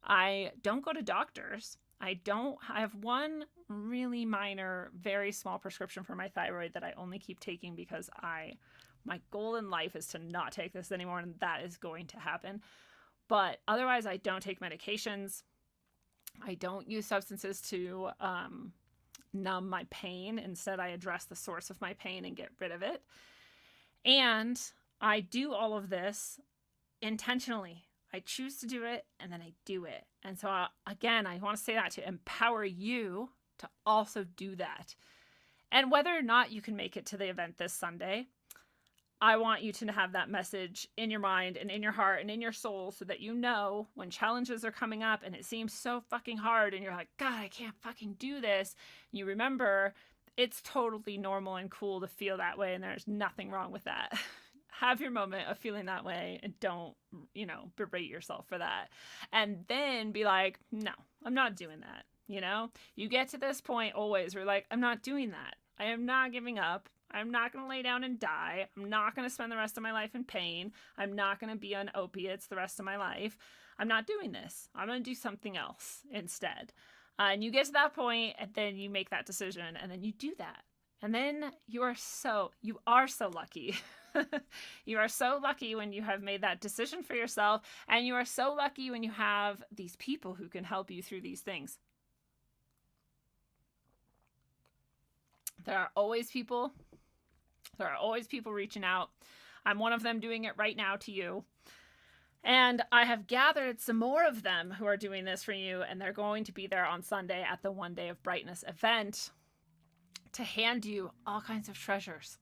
I don't go to doctors. I have one really minor, very small prescription for my thyroid that I only keep taking because my goal in life is to not take this anymore, and that is going to happen. But otherwise, I don't take medications. I don't use substances to numb my pain. Instead, I address the source of my pain and get rid of it. And I do all of this intentionally. I choose to do it, and then I do it. And so again, I want to say that to empower you to also do that. And whether or not you can make it to the event this Sunday, I want you to have that message in your mind and in your heart and in your soul, so that you know when challenges are coming up and it seems so fucking hard and you're like, God, I can't fucking do this. You remember it's totally normal and cool to feel that way, and there's nothing wrong with that. Have your moment of feeling that way, and don't, berate yourself for that. And then be like, no, I'm not doing that. You get to this point always where you're like, I'm not doing that. I am not giving up. I'm not going to lay down and die. I'm not going to spend the rest of my life in pain. I'm not going to be on opiates the rest of my life. I'm not doing this. I'm going to do something else instead. And you get to that point, and then you make that decision, and then you do that. And then you are so lucky. You are so lucky when you have made that decision for yourself, and you are so lucky when you have these people who can help you through these things. There are always people reaching out. I'm one of them doing it right now to you. And I have gathered some more of them who are doing this for you, and they're going to be there on Sunday at the One Day of Brightness event to hand you all kinds of treasures.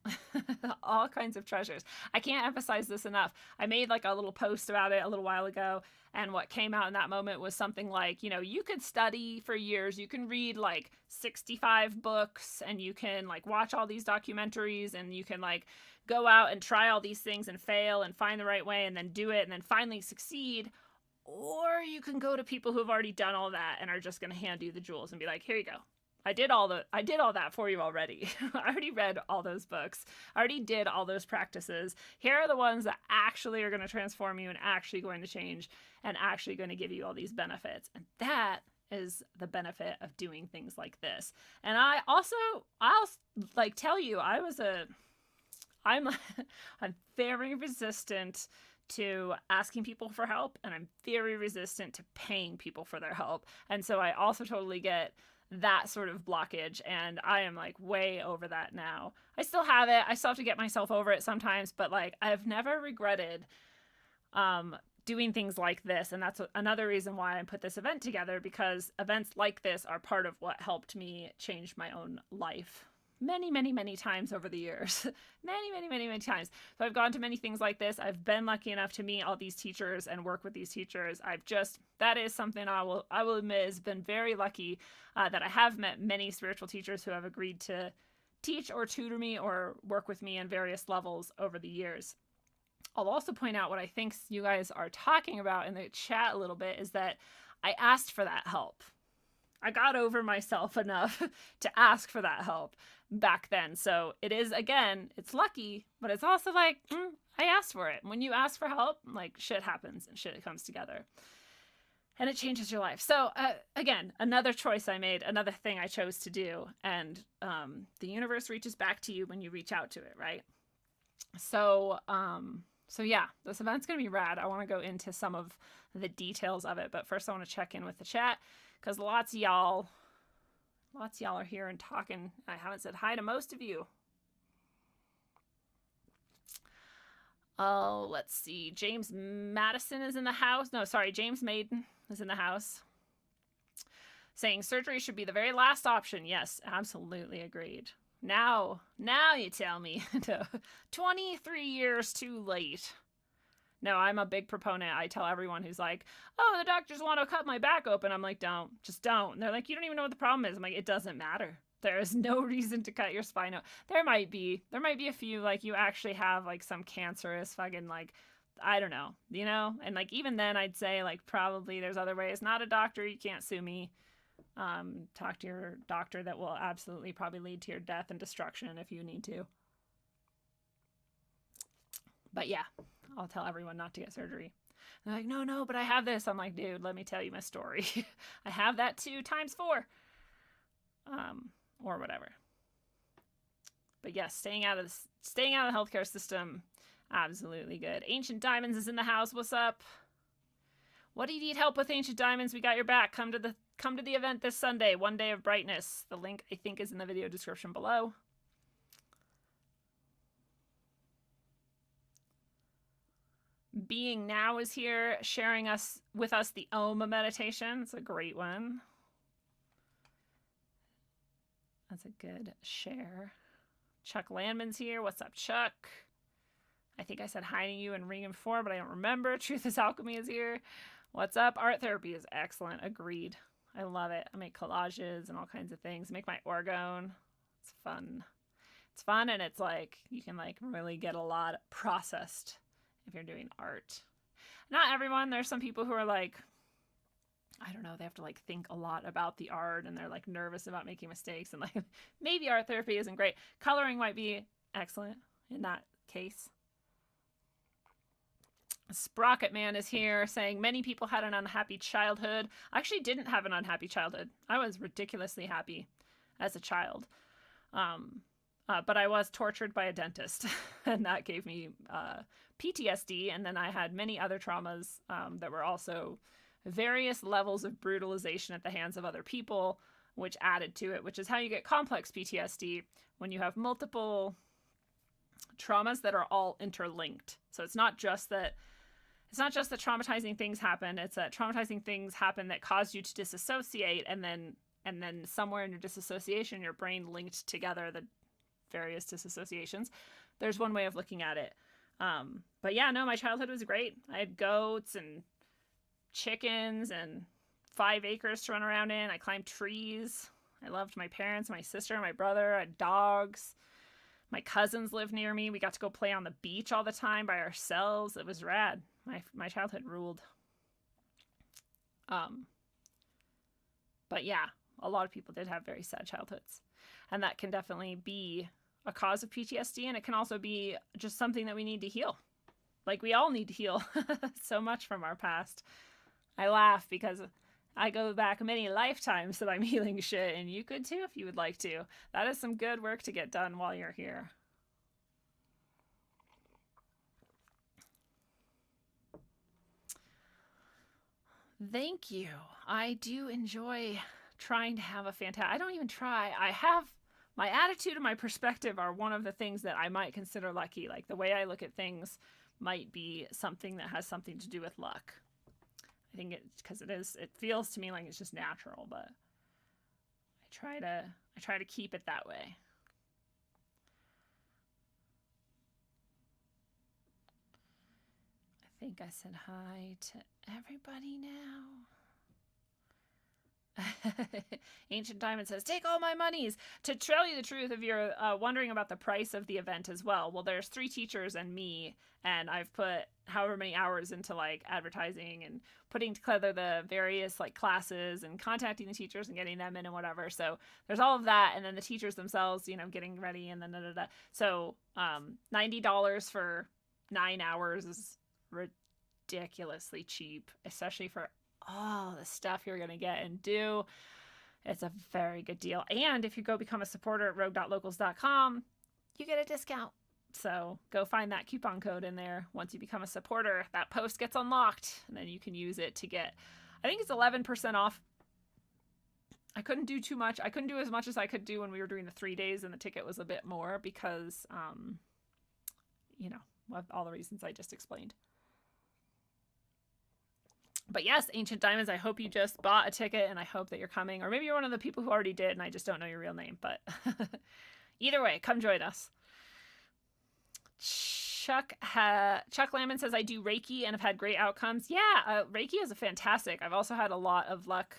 All kinds of treasures. I can't emphasize this enough. I made like a little post about it a little while ago, and what came out in that moment was something like, you know, you could study for years, you can read like 65 books, and you can like watch all these documentaries, and you can like go out and try all these things and fail and find the right way and then do it and then finally succeed. Or you can go to people who've already done all that and are just going to hand you the jewels and be like, here you go. I did all that for you already. I already read all those books. I already did all those practices. Here are the ones that actually are going to transform you and actually going to change and actually going to give you all these benefits. And that is the benefit of doing things like this. And I'll like tell you, I'm very resistant to asking people for help, and I'm very resistant to paying people for their help. And so I also totally get that sort of blockage, and I am like way over that now. I still have it. I still have to get myself over it sometimes, but like I've never regretted doing things like this. And that's another reason why I put this event together, because events like this are part of what helped me change my own life many, many, many times over the years. many times. So I've gone to many things like this. I've been lucky enough to meet all these teachers and work with these teachers. That is something I will admit has been very lucky, that I have met many spiritual teachers who have agreed to teach or tutor me or work with me in various levels over the years. I'll also point out what I think you guys are talking about in the chat a little bit is that I asked for that help. I got over myself enough to ask for that help back then. So it is, again, it's lucky, but it's also like, I asked for it. When you ask for help, like shit happens and shit comes together. And it changes your life. So again, another choice I made, another thing I chose to do. And the universe reaches back to you when you reach out to it, right? So yeah, this event's going to be rad. I want to go into some of the details of it. But first I want to check in with the chat, because lots of y'all are here and talking. I haven't said hi to most of you. Oh, let's see. James Madison is in the house. No, sorry, James Maiden is in the house. Saying surgery should be the very last option. Yes, absolutely agreed. Now you tell me. 23 years too late. No, I'm a big proponent. I tell everyone who's like, oh, the doctors want to cut my back open. I'm like, just don't. And they're like, you don't even know what the problem is. I'm like, it doesn't matter. There is no reason to cut your spine out. There might be a few, like you actually have like some cancerous fucking like, I don't know, you know? And like, even then I'd say like, probably there's other ways. Not a doctor. You can't sue me. Talk to your doctor. That will absolutely probably lead to your death and destruction if you need to. But yeah, I'll tell everyone not to get surgery. They're like, no, but I have this. I'm like, dude, let me tell you my story. I have that too, times 4. Or whatever. But yes, staying out of the healthcare system, absolutely good. Ancient Diamonds is in the house. What's up? What do you need help with, Ancient Diamonds? We got your back. Come to the event this Sunday, One Day of Brightness. The link, I think, is in the video description below. Being Now is here, sharing with us the Om meditation. It's a great one. That's a good share. Chuck Landman's here. What's up, Chuck? I think I said hi to you and ring him 4, but I don't remember. Truth is Alchemy is here. What's up? Art therapy is excellent. Agreed. I love it. I make collages and all kinds of things. I make my orgone. It's fun. It's fun, and it's like you can like really get a lot processed if you're doing art. Not everyone. There's some people who are like, I don't know, they have to like think a lot about the art, and they're like nervous about making mistakes, and like maybe art therapy isn't great. Coloring might be excellent in that case. Sprocket Man is here saying many people had an unhappy childhood. I actually didn't have an unhappy childhood. I was ridiculously happy as a child. But I was tortured by a dentist, and that gave me PTSD. And then I had many other traumas that were also various levels of brutalization at the hands of other people, which added to it, which is how you get complex PTSD when you have multiple traumas that are all interlinked. So it's not just that traumatizing things happen, it's that traumatizing things happen that cause you to disassociate, and then somewhere in your disassociation, your brain linked together the various disassociations. There's one way of looking at it. But yeah, no, my childhood was great. I had goats and chickens and 5 acres to run around in. I climbed trees. I loved my parents, my sister, my brother. I had dogs. My cousins lived near me. We got to go play on the beach all the time by ourselves. It was rad. My childhood ruled. But yeah, a lot of people did have very sad childhoods. And that can definitely be a cause of PTSD, and it can also be just something that we need to heal. Like, we all need to heal so much from our past. I laugh because I go back many lifetimes that I'm healing shit, and you could too if you would like to. That is some good work to get done while you're here. Thank you. I do enjoy trying to have a fantastic... I don't even try. I have... My attitude and my perspective are one of the things that I might consider lucky. Like, the way I look at things might be something that has something to do with luck. I think because it feels to me like it's just natural, but I try to keep it that way. I think I said hi to everybody now. Ancient Diamond says, take all my monies. To tell you the truth, if you're wondering about the price of the event as well, well, there's 3 teachers and me, and I've put however many hours into like advertising and putting together the various like classes and contacting the teachers and getting them in and whatever. So there's all of that, and then the teachers themselves, you know, getting ready, and then So $90 for 9 hours is ridiculously cheap, especially for all the stuff you're going to get and do. It's a very good deal. And if you go become a supporter at rogue.locals.com, you get a discount. So go find that coupon code in there. Once you become a supporter, that post gets unlocked, and then you can use it to get, I think it's 11% off. I couldn't do too much. I couldn't do as much as I could do when we were doing the 3 days, and the ticket was a bit more because, you know, all the reasons I just explained. But yes, Ancient Diamonds, I hope you just bought a ticket, and I hope that you're coming. Or maybe you're one of the people who already did, and I just don't know your real name. But either way, come join us. Chuck Lamon says, I do Reiki and have had great outcomes. Yeah, Reiki is fantastic. I've also had a lot of luck.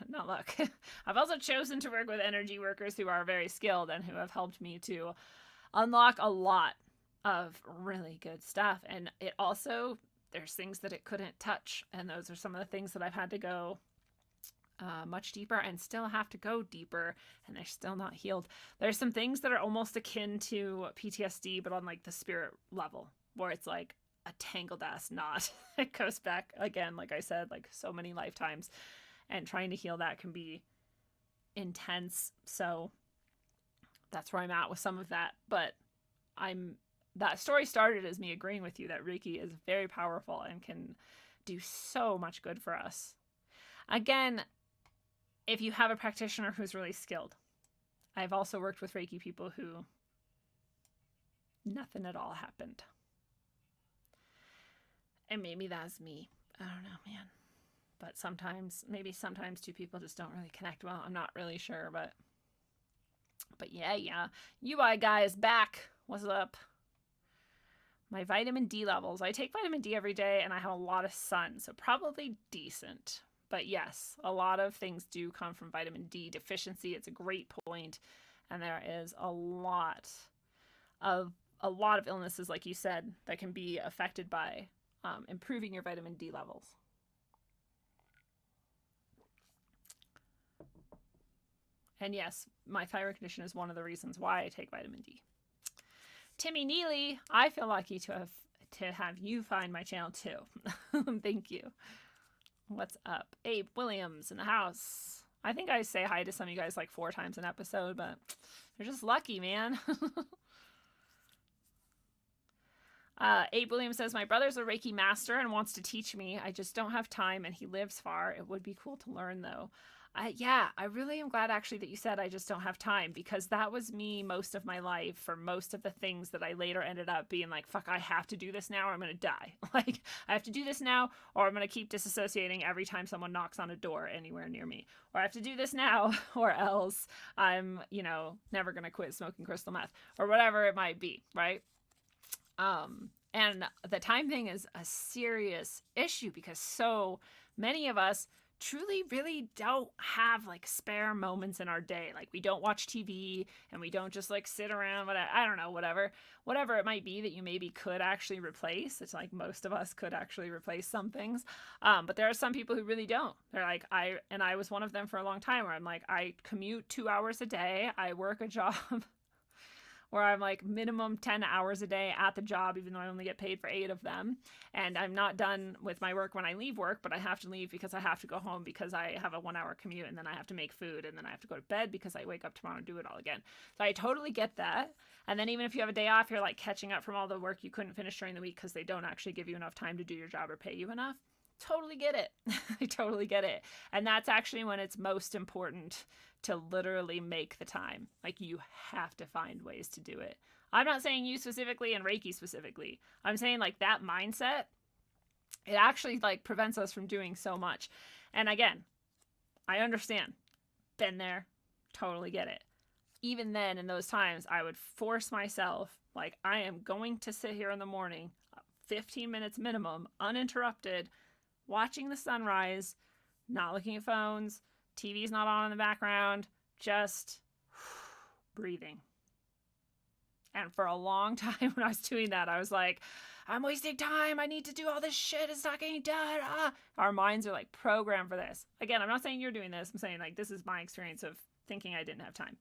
Not luck. I've also chosen to work with energy workers who are very skilled and who have helped me to unlock a lot of really good stuff. And it also... there's things that it couldn't touch, and those are some of the things that I've had to go much deeper and still have to go deeper, and they're still not healed. There's some things that are almost akin to PTSD, but on like the spirit level, where it's like a tangled ass knot. It goes back again, like I said, like so many lifetimes, and trying to heal that can be intense. So that's where I'm at with some of that, but that story started as me agreeing with you that Reiki is very powerful and can do so much good for us. Again, if you have a practitioner who's really skilled. I've also worked with Reiki people who nothing at all happened. And maybe that's me. I don't know, man. But sometimes 2 people just don't really connect well. I'm not really sure, but yeah. UI guy is back. What's up? My vitamin D levels. I take vitamin D every day, and I have a lot of sun, so probably decent. But yes, a lot of things do come from vitamin D deficiency. It's a great point, and there is a lot of illnesses, like you said, that can be affected by improving your vitamin D levels. And yes, my thyroid condition is one of the reasons why I take vitamin D. Timmy Neely, I feel lucky to have you find my channel too. Thank you. What's up? Abe Williams in the house. I think I say hi to some of you guys like 4 times an episode, but you're just lucky, man. Abe Williams says, my brother's a Reiki master and wants to teach me. I just don't have time and he lives far. It would be cool to learn though. Yeah, I really am glad actually that you said I just don't have time, because that was me most of my life for most of the things that I later ended up being like, fuck, I have to do this now or I'm going to die. Like, I have to do this now or I'm going to keep disassociating every time someone knocks on a door anywhere near me. Or I have to do this now or else I'm, never going to quit smoking crystal meth or whatever it might be, right? And the time thing is a serious issue because so many of us truly really don't have like spare moments in our day. Like, we don't watch TV and we don't just like sit around, whatever it might be that you maybe could actually replace. It's like most of us could actually replace some things. But there are some people who really don't. They're like, I was one of them for a long time, where I'm like, I commute 2 hours a day. I work a job where I'm like minimum 10 hours a day at the job, even though I only get paid for 8 of them. And I'm not done with my work when I leave work, but I have to leave because I have to go home because I have a 1 hour commute, and then I have to make food, and then I have to go to bed because I wake up tomorrow and do it all again. So I totally get that. And then even if you have a day off, you're like catching up from all the work you couldn't finish during the week because they don't actually give you enough time to do your job or pay you enough. Totally get it. I totally get it. And that's actually when it's most important to literally make the time. Like, you have to find ways to do it. I'm not saying you specifically and Reiki specifically. I'm saying like that mindset, it actually like prevents us from doing so much. And again, I understand. Been there. Totally get it. Even then, in those times, I would force myself, like, I am going to sit here in the morning, 15 minutes minimum, uninterrupted, watching the sunrise, not looking at phones, TV's not on in the background, just breathing. And for a long time when I was doing that, I was like, I'm wasting time. I need to do all this shit. It's not getting done. Our minds are like programmed for this. Again, I'm not saying you're doing this. I'm saying like this is my experience of thinking I didn't have time.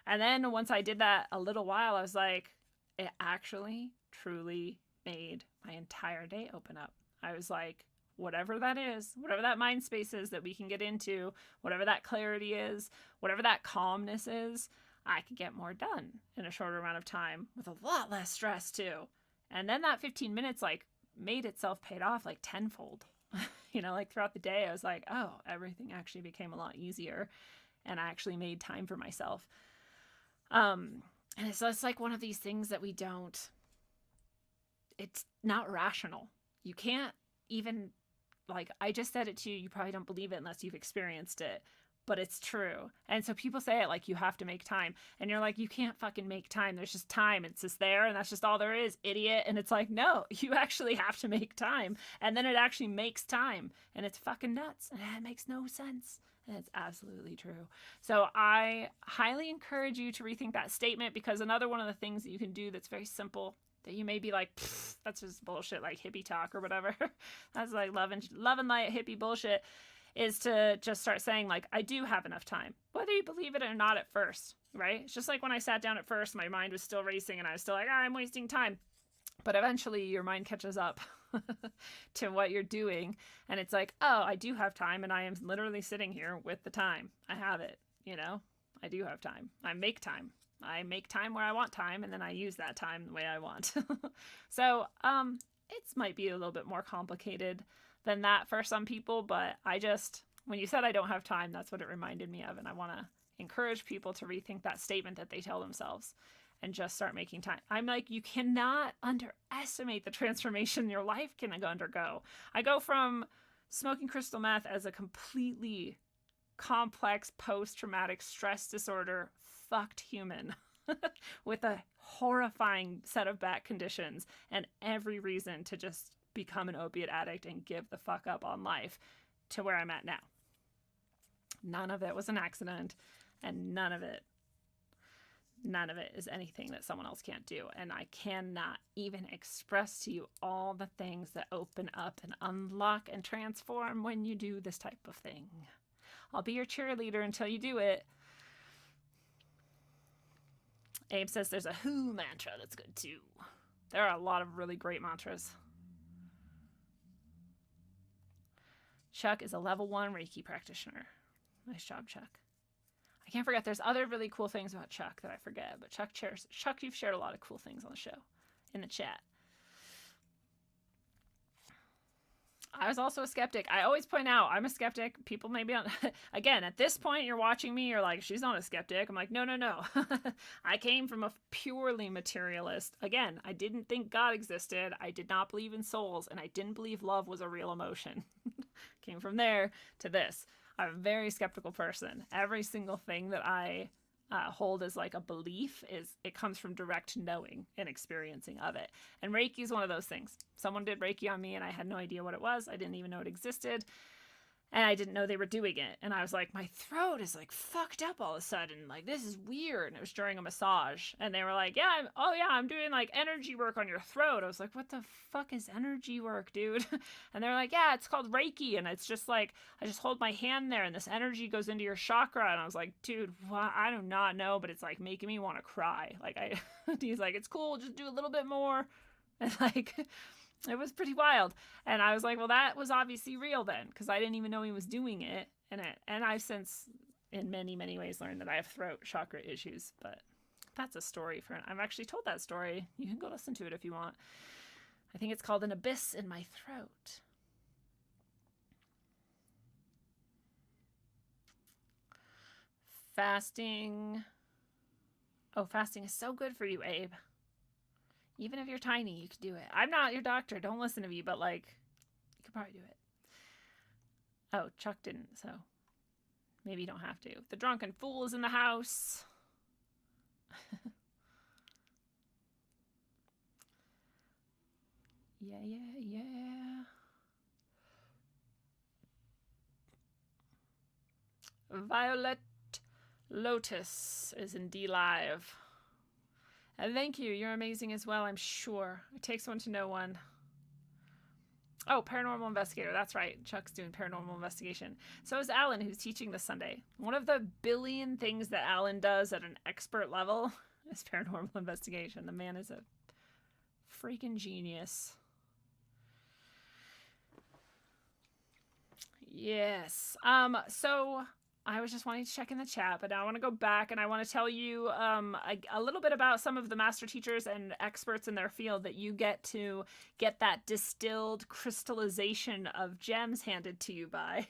And then once I did that a little while, I was like, it actually truly made my entire day open up. I was like, whatever that is, whatever that mind space is that we can get into, whatever that clarity is, whatever that calmness is, I could get more done in a shorter amount of time with a lot less stress too. And then that 15 minutes like made itself paid off like tenfold. Like throughout the day, I was like, oh, everything actually became a lot easier, and I actually made time for myself. And it's just like one of these things that it's not rational. You can't even, like, I just said it to you, you probably don't believe it unless you've experienced it, but it's true. And so people say it like, you have to make time, and you're like, you can't fucking make time. There's just time. It's just there, and that's just all there is, idiot. And it's like, no, you actually have to make time. And then it actually makes time, and it's fucking nuts, and it makes no sense. And it's absolutely true. So I highly encourage you to rethink that statement, because another one of the things that you can do that's very simple, that you may be like, that's just bullshit, like hippie talk or whatever. That's like love and light hippie bullshit, is to just start saying like, I do have enough time, whether you believe it or not at first, right? It's just like when I sat down at first, my mind was still racing and I was still like, I'm wasting time. But eventually your mind catches up to what you're doing. And it's like, oh, I do have time, and I am literally sitting here with the time. I have it, I do have time. I make time. I make time where I want time, and then I use that time the way I want. So, it might be a little bit more complicated than that for some people, but when you said I don't have time, that's what it reminded me of. And I want to encourage people to rethink that statement that they tell themselves and just start making time. I'm like, you cannot underestimate the transformation your life can undergo. I go from smoking crystal meth as a completely complex post-traumatic stress disorder fucked human with a horrifying set of back conditions and every reason to just become an opiate addict and give the fuck up on life, to where I'm at now. None of it was an accident, and none of it is anything that someone else can't do. And I cannot even express to you all the things that open up and unlock and transform when you do this type of thing. I'll be your cheerleader until you do it. Abe says there's a who mantra that's good too. There are a lot of really great mantras. Chuck is a level 1 Reiki practitioner. Nice job, Chuck. I can't forget, there's other really cool things about Chuck that I forget, but Chuck, you've shared a lot of cool things on the show, in the chat. I was also a skeptic. I always point out I'm a skeptic. People maybe don't. Again, at this point, you're watching me. You're like, she's not a skeptic. I'm like, no. I came from a purely materialist. Again, I didn't think God existed. I did not believe in souls, and I didn't believe love was a real emotion. Came from there to this. I'm a very skeptical person. Every single thing that I hold as like a belief it comes from direct knowing and experiencing of it. And Reiki is one of those things. Someone did Reiki on me and I had no idea what it was. I didn't even know it existed. And I didn't know they were doing it. And I was like, my throat is like fucked up all of a sudden. Like, this is weird. And it was during a massage. And they were like, I'm doing like energy work on your throat. I was like, what the fuck is energy work, dude? And they're like, yeah, it's called Reiki. And it's just like, I just hold my hand there and this energy goes into your chakra. And I was like, dude, I do not know, but it's like making me want to cry. Like, he's like, it's cool. Just do a little bit more. And like, it was pretty wild. And I was like, well, that was obviously real then, because I didn't even know he was doing it. And I've since, in many, many ways, learned that I have throat chakra issues. But that's a story I've actually told that story. You can go listen to it if you want. I think it's called An Abyss in My Throat. Fasting. Oh, fasting is so good for you, Abe. Even if you're tiny, you can do it. I'm not your doctor. Don't listen to me, but like, you could probably do it. Oh, Chuck didn't, so maybe you don't have to. The drunken fool is in the house. Yeah. Violet Lotus is in D Live. And thank you. You're amazing as well, I'm sure. It takes one to know one. Oh, paranormal investigator. That's right. Chuck's doing paranormal investigation. So is Alan, who's teaching this Sunday. One of the billion things that Alan does at an expert level is paranormal investigation. The man is a freaking genius. Yes. So I was just wanting to check in the chat, but now I want to go back and I want to tell you a little bit about some of the master teachers and experts in their field that you get to get that distilled crystallization of gems handed to you by.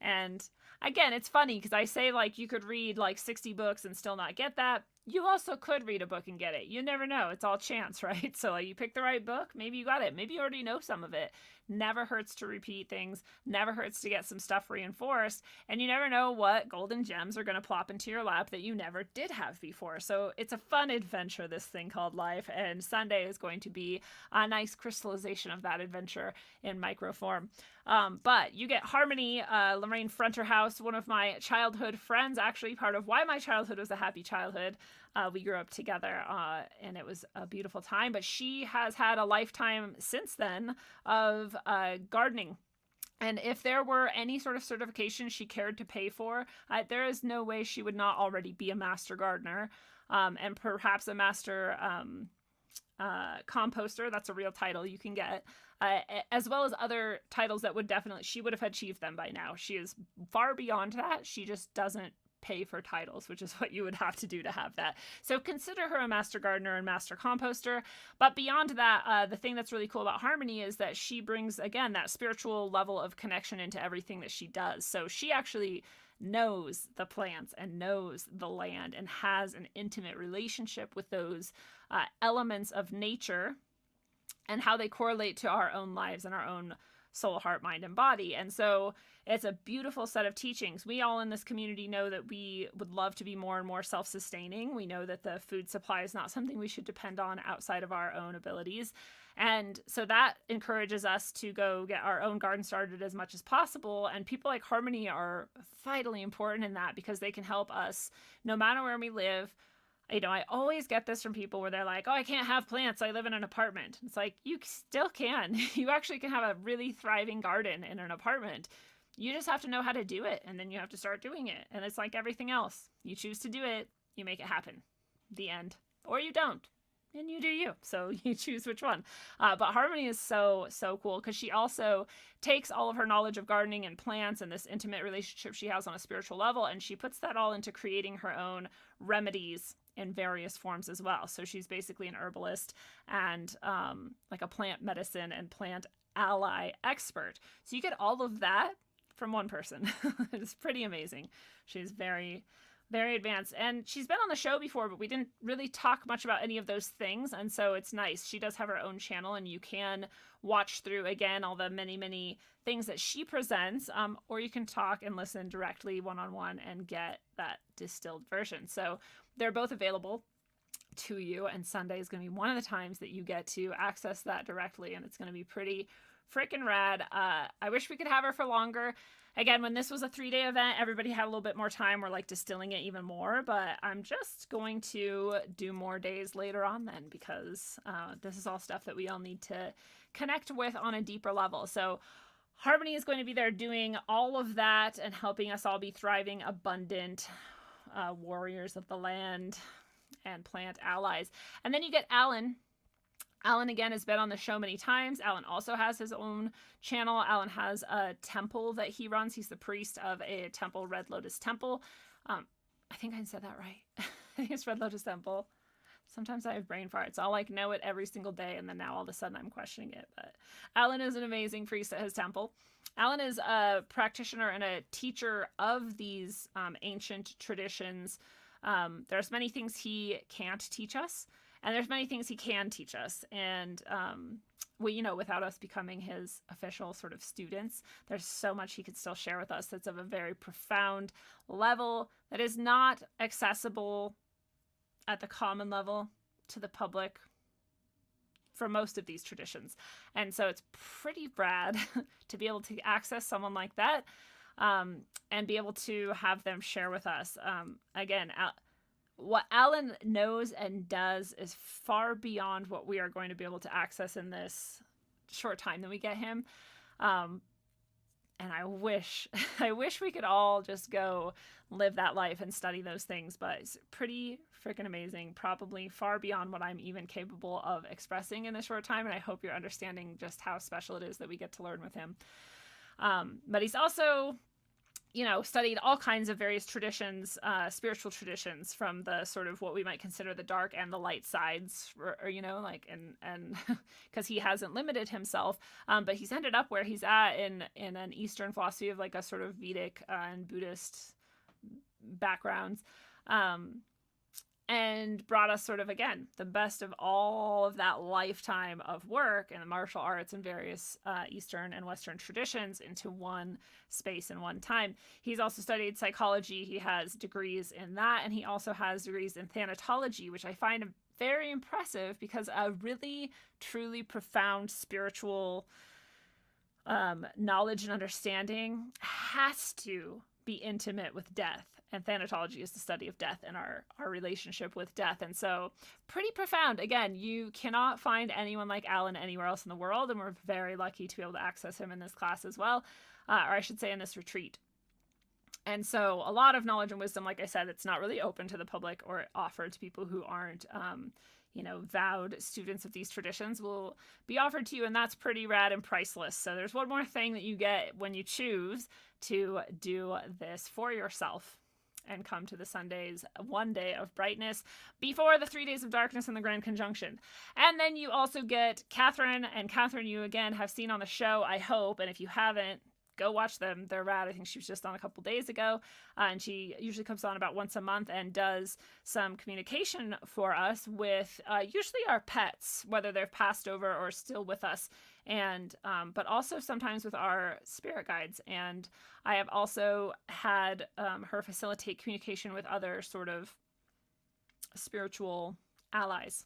And again, it's funny because I say like you could read like 60 books and still not get that. You also could read a book and get it. You never know. It's all chance, right? So like, you pick the right book, maybe you got it. Maybe you already know some of it. Never hurts to repeat things. Never hurts to get some stuff reinforced. And you never know what golden gems are going to plop into your lap that you never did have before. So it's a fun adventure, this thing called life. And Sunday is going to be a nice crystallization of that adventure in micro form. But you get Harmony, Lorraine Fronterhouse, one of my childhood friends, actually part of why my childhood was a happy childhood. We grew up together and it was a beautiful time, but she has had a lifetime since then of gardening. And if there were any sort of certification she cared to pay for, there is no way she would not already be a master gardener and perhaps a master composter. That's a real title you can get. As well as other titles that she would have achieved them by now. She is far beyond that. She just doesn't pay for titles, which is what you would have to do to have that. So consider her a master gardener and master composter. But beyond that, the thing that's really cool about Harmony is that she brings, again, that spiritual level of connection into everything that she does. So she actually knows the plants and knows the land and has an intimate relationship with those elements of nature and how they correlate to our own lives and our own soul, heart, mind, and body. And so it's a beautiful set of teachings. We all in this community know that we would love to be more and more self-sustaining. We know that the food supply is not something we should depend on outside of our own abilities. And so that encourages us to go get our own garden started as much as possible. And people like Harmony are vitally important in that because they can help us no matter where we live. You know, I always get this from people where they're like, oh, I can't have plants. I live in an apartment. It's like, you still can. You actually can have a really thriving garden in an apartment. You just have to know how to do it. And then you have to start doing it. And it's like everything else. You choose to do it. You make it happen. The end. Or you don't. and you do you. So you choose which one. But Harmony is so cool because she also takes all of her knowledge of gardening and plants and this intimate relationship she has on a spiritual level, and she puts that all into creating her own remedies in various forms as well. So she's basically an herbalist and like a plant medicine and plant ally expert. So you get all of that from one person. It's pretty amazing. She's very advanced, and she's been on the show before, but we didn't really talk much about any of those things, and so it's nice. She does have her own channel, and you can watch through again all the many things that she presents, or you can talk and listen directly one-on-one and get that distilled version. So they're both available to you, and Sunday is going to be one of the times that you get to access that directly, and it's going to be pretty freaking rad. I wish we could have her for longer. Again, when this was a 3-day event, everybody had a little bit more time. We're like distilling it even more, but I'm just going to do more days later on then, because this is all stuff that we all need to connect with on a deeper level. So Harmony is going to be there doing all of that and helping us all be thriving, abundant warriors of the land and plant allies. And then you get Alan. Alan, again, has been on the show many times. Alan also has his own channel. Alan has a temple that he runs. He's the priest of a temple, Red Lotus Temple. I think I said that right. I think it's Red Lotus Temple. Sometimes I have brain farts. I'll like know it every single day, and then now all of a sudden I'm questioning it. But Alan is an amazing priest at his temple. Alan is a practitioner and a teacher of these ancient traditions. There's many things he can't teach us, and there's many things he can teach us. And without us becoming his official sort of students, there's so much he could still share with us that's of a very profound level that is not accessible at the common level to the public for most of these traditions. And so it's pretty rad to be able to access someone like that, and be able to have them share with us. Again, what Alan knows and does is far beyond what we are going to be able to access in this short time that we get him. And I wish we could all just go live that life and study those things, but it's pretty freaking amazing, probably far beyond what I'm even capable of expressing in this short time. And I hope you're understanding just how special it is that we get to learn with him. But he's also, studied all kinds of various traditions, spiritual traditions, from the sort of what we might consider the dark and the light sides, and because he hasn't limited himself, but he's ended up where he's at in an Eastern philosophy of like a sort of Vedic and Buddhist backgrounds, and brought us sort of, again, the best of all of that lifetime of work in the martial arts and various Eastern and Western traditions into one space and one time. He's also studied psychology. He has degrees in that, and he also has degrees in thanatology, which I find very impressive, because a really, truly profound spiritual knowledge and understanding has to be intimate with death. And thanatology is the study of death and our relationship with death. And so pretty profound. Again, you cannot find anyone like Alan anywhere else in the world, and we're very lucky to be able to access him in this class as well, or I should say in this retreat. And so a lot of knowledge and wisdom, like I said, it's not really open to the public or offered to people who aren't vowed students of these traditions, will be offered to you, and that's pretty rad and priceless. So there's one more thing that you get when you choose to do this for yourself and come to the Sunday's one day of brightness before the 3 days of darkness and the Grand Conjunction. And then you also get Catherine, and Catherine you again have seen on the show, I hope, and if you haven't, go watch them. They're rad. I think she was just on a couple days ago, and she usually comes on about once a month and does some communication for us with usually our pets, whether they've passed over or still with us, and but also sometimes with our spirit guides. And I have also had her facilitate communication with other sort of spiritual allies.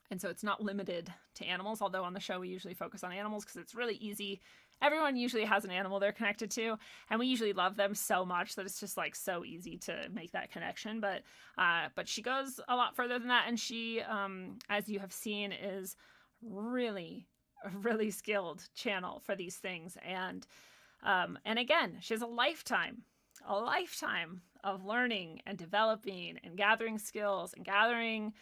And so it's not limited to animals, although on the show we usually focus on animals because it's really easy. Everyone usually has an animal they're connected to, and we usually love them so much that it's just like so easy to make that connection. But she goes a lot further than that, and she, as you have seen, is really a really skilled channel for these things. And again, she has a lifetime of learning and developing and gathering skills and gathering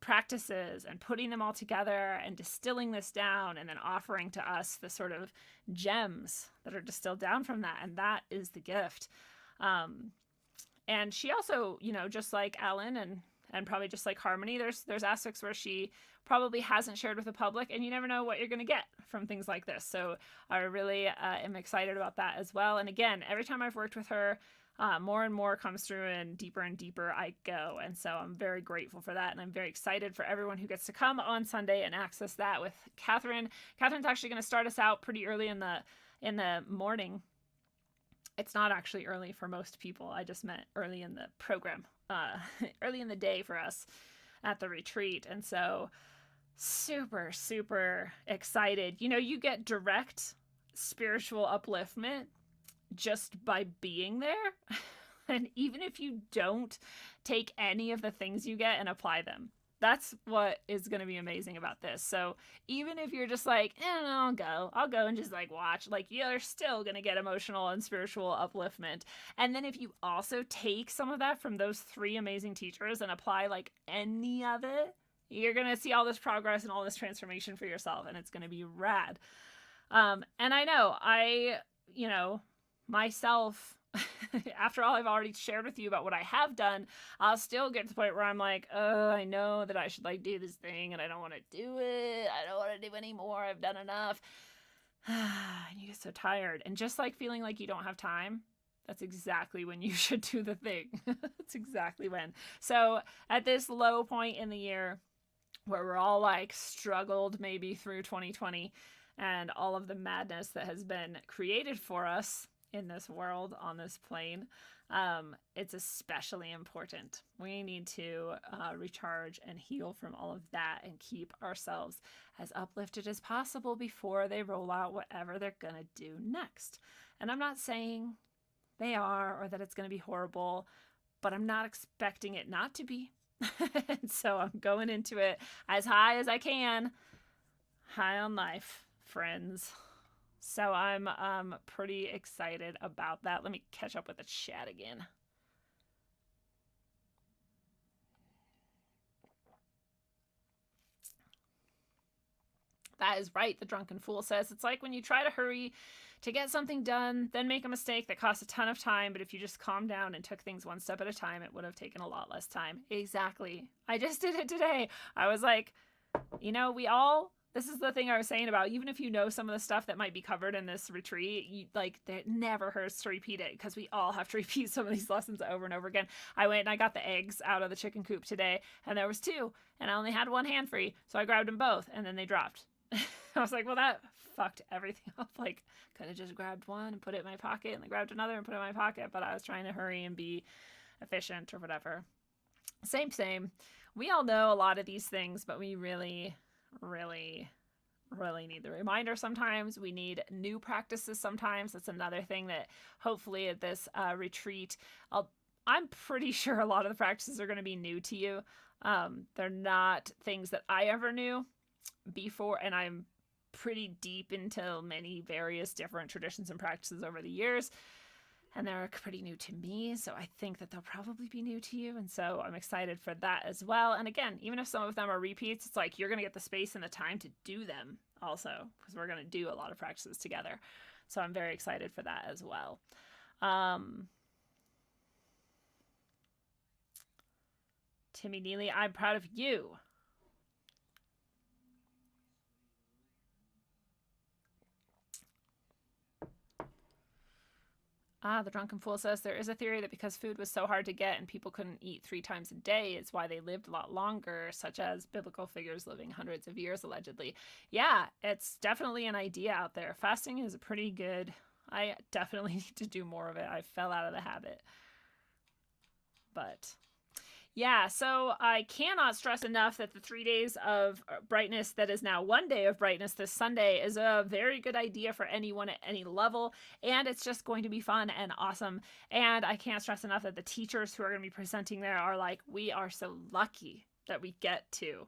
practices and putting them all together and distilling this down and then offering to us the sort of gems that are distilled down from that. And that is the gift. And she also, just like Ellen and probably just like Harmony, there's aspects where she probably hasn't shared with the public, and you never know what you're going to get from things like this. So I really am excited about that as well. And again, every time I've worked with her, more and more comes through, and deeper I go. And so I'm very grateful for that. And I'm very excited for everyone who gets to come on Sunday and access that with Catherine. Catherine's actually going to start us out pretty early in the morning. It's not actually early for most people. I just meant early in the program, early in the day for us at the retreat. And so super, super excited. You get direct spiritual upliftment just by being there. And even if you don't take any of the things you get and apply them, that's what is going to be amazing about this. So even if you're just like, I'll go and just like watch, like you're still going to get emotional and spiritual upliftment. And then if you also take some of that from those 3 amazing teachers and apply like any of it, you're going to see all this progress and all this transformation for yourself. And it's going to be rad. And I know, myself, after all I've already shared with you about what I have done, I'll still get to the point where I'm like, I know that I should like do this thing and I don't want to do it. I don't want to do anymore. I've done enough. And you get so tired. And just like feeling like you don't have time, that's exactly when you should do the thing. That's exactly when. So at this low point in the year where we're all like struggled maybe through 2020 and all of the madness that has been created for us in this world, on this plane, it's especially important. We need to recharge and heal from all of that and keep ourselves as uplifted as possible before they roll out whatever they're going to do next. And I'm not saying they are or that it's going to be horrible, but I'm not expecting it not to be. And so I'm going into it as high as I can. High on life, friends. So I'm pretty excited about that. Let me catch up with the chat again. That is right, the Drunken Fool says. It's like when you try to hurry to get something done, then make a mistake that costs a ton of time, but if you just calmed down and took things one step at a time, it would have taken a lot less time. Exactly. I just did it today. I was like, this is the thing I was saying about, even if you know some of the stuff that might be covered in this retreat, it never hurts to repeat it, because we all have to repeat some of these lessons over and over again. I went and I got the eggs out of the chicken coop today, and there was 2, and I only had 1 hand free, so I grabbed them both, and then they dropped. I was like, well, that fucked everything up. Like, could have just grabbed one and put it in my pocket, and then grabbed another and put it in my pocket, but I was trying to hurry and be efficient or whatever. Same. We all know a lot of these things, but we really need the reminder sometimes. We need new practices sometimes. That's another thing that hopefully at this retreat, I'm pretty sure a lot of the practices are going to be new to you. They're not things that I ever knew before, and I'm pretty deep into many various different traditions and practices over the years, and they're pretty new to me, so I think that they'll probably be new to you, and so I'm excited for that as well. And again, even if some of them are repeats, it's like you're going to get the space and the time to do them also, because we're going to do a lot of practices together. So I'm very excited for that as well. Timmy Neely, I'm proud of you. The Drunken Fool says, there is a theory that because food was so hard to get and people couldn't eat 3 times a day, it's why they lived a lot longer, such as biblical figures living hundreds of years, allegedly. Yeah, it's definitely an idea out there. Fasting is pretty good. I definitely need to do more of it. I fell out of the habit. But yeah, so I cannot stress enough that the 3 days of brightness that is now 1 day of brightness this Sunday is a very good idea for anyone at any level, and it's just going to be fun and awesome. And I can't stress enough that the teachers who are going to be presenting there are like, we are so lucky that we get to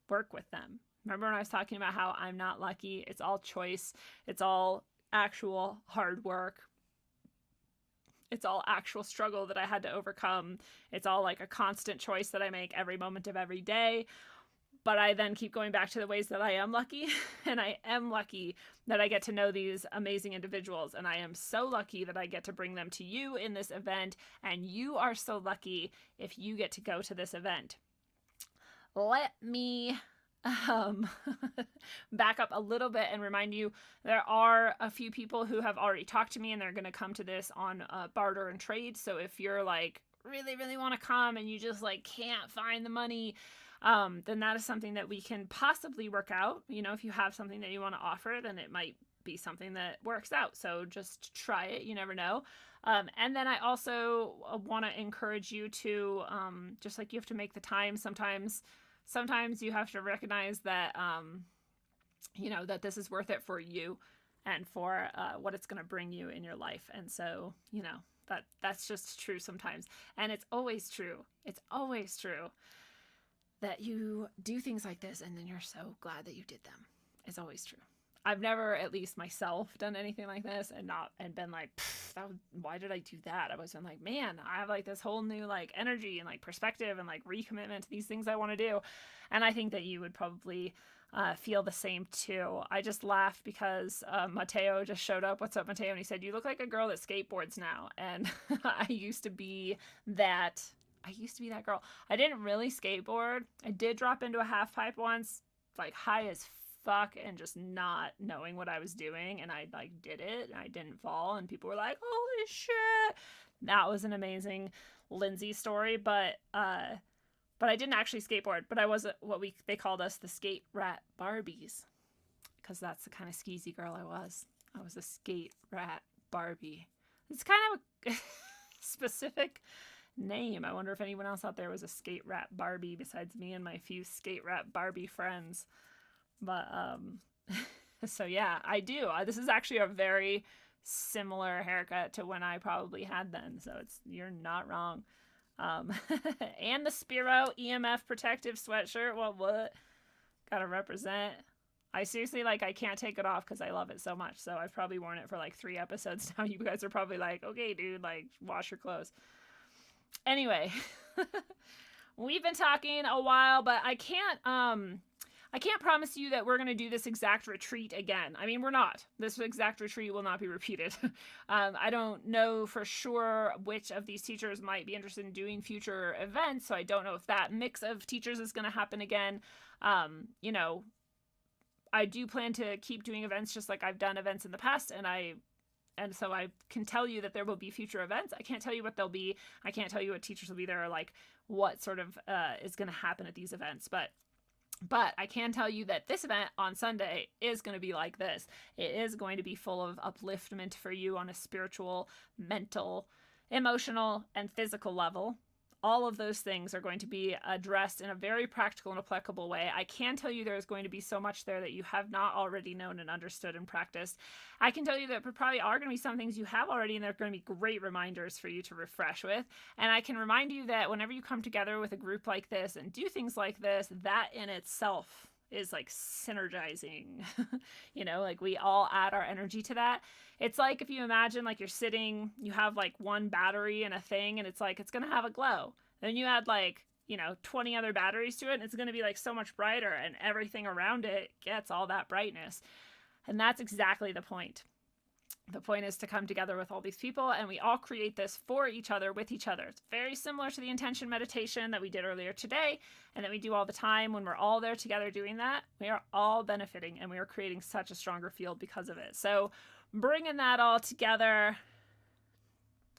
work with them. Remember when I was talking about how I'm not lucky? It's all choice. It's all actual hard work. It's all actual struggle that I had to overcome. It's all like a constant choice that I make every moment of every day. But I then keep going back to the ways that I am lucky. And I am lucky that I get to know these amazing individuals. And I am so lucky that I get to bring them to you in this event. And you are so lucky if you get to go to this event. Let me back up a little bit and remind you, there are a few people who have already talked to me and they're going to come to this on barter and trade. So if you're like really, really want to come and you just like can't find the money, then that is something that we can possibly work out. You know, if you have something that you want to offer, then it might be something that works out. So just try it. You never know. And then I also want to encourage you to, just like you have to make the time. Sometimes you have to recognize that, you know, that this is worth it for you and for what it's going to bring you in your life. And so, you know, that's just true sometimes. And it's always true. It's always true that you do things like this and then you're so glad that you did them. It's always true. I've never, at least myself, done anything like this and been like, why did I do that? I've always been like, man, I have like this whole new like energy and like perspective and like recommitment to these things I want to do. And I think that you would probably feel the same too. I just laughed because Mateo just showed up. What's up, Mateo? And he said, you look like a girl that skateboards now. And I used to be that girl. I didn't really skateboard. I did drop into a half pipe once, like high as fuck and just not knowing what I was doing, and I like did it and I didn't fall and people were like, holy shit. That was an amazing Lindsay story, but I didn't actually skateboard, but I was they called us the skate rat Barbies, because that's the kind of skeezy girl I was. I was a skate rat Barbie. It's kind of a specific name. I wonder if anyone else out there was a skate rat Barbie besides me and my few skate rat Barbie friends. But so yeah, I do. This is actually a very similar haircut to when I probably had then. So you're not wrong. And the Spiro EMF protective sweatshirt. What? Gotta represent. I seriously, like, I can't take it off because I love it so much. So I've probably worn it for like 3 episodes now. You guys are probably like, okay, dude, like, wash your clothes. Anyway, we've been talking a while, but I can't promise you that we're going to do this exact retreat again. I mean, we're not. This exact retreat will not be repeated. I don't know for sure which of these teachers might be interested in doing future events, so I don't know if that mix of teachers is going to happen again. You know, I do plan to keep doing events just like I've done events in the past, and so I can tell you that there will be future events. I can't tell you what they'll be. I can't tell you what teachers will be there or like what sort of is going to happen at these events, but I can tell you that this event on Sunday is going to be like this. It is going to be full of upliftment for you on a spiritual, mental, emotional, and physical level. All of those things are going to be addressed in a very practical and applicable way. I can tell you there's going to be so much there that you have not already known and understood and practiced. I can tell you that there probably are going to be some things you have already, and they're going to be great reminders for you to refresh with. And I can remind you that whenever you come together with a group like this and do things like this, that in itself is like synergizing. You know, like we all add our energy to that. It's like if you imagine like you're sitting, you have like one battery in a thing, and it's like it's gonna have a glow. Then you add like, you know, 20 other batteries to it, and it's gonna be like so much brighter, and everything around it gets all that brightness. And that's exactly the point. The point is to come together with all these people, and we all create this for each other, with each other. It's very similar to the intention meditation that we did earlier today, and that we do all the time. When we're all there together doing that, we are all benefiting, and we are creating such a stronger field because of it. So bringing that all together,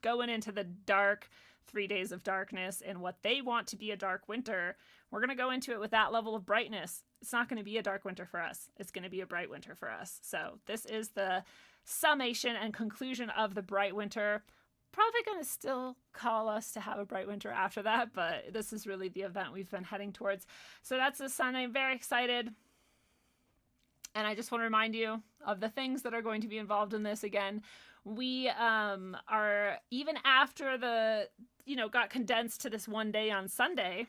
going into the dark 3 days of darkness and what they want to be a dark winter, we're going to go into it with that level of brightness. It's not going to be a dark winter for us. It's going to be a bright winter for us. So this is the summation and conclusion of the bright winter. Probably going to still call us to have a bright winter after that, but this is really the event we've been heading towards. So that's this Sunday. I'm very excited. And I just want to remind you of the things that are going to be involved in this. Again, we are, even after got condensed to this one day on Sunday,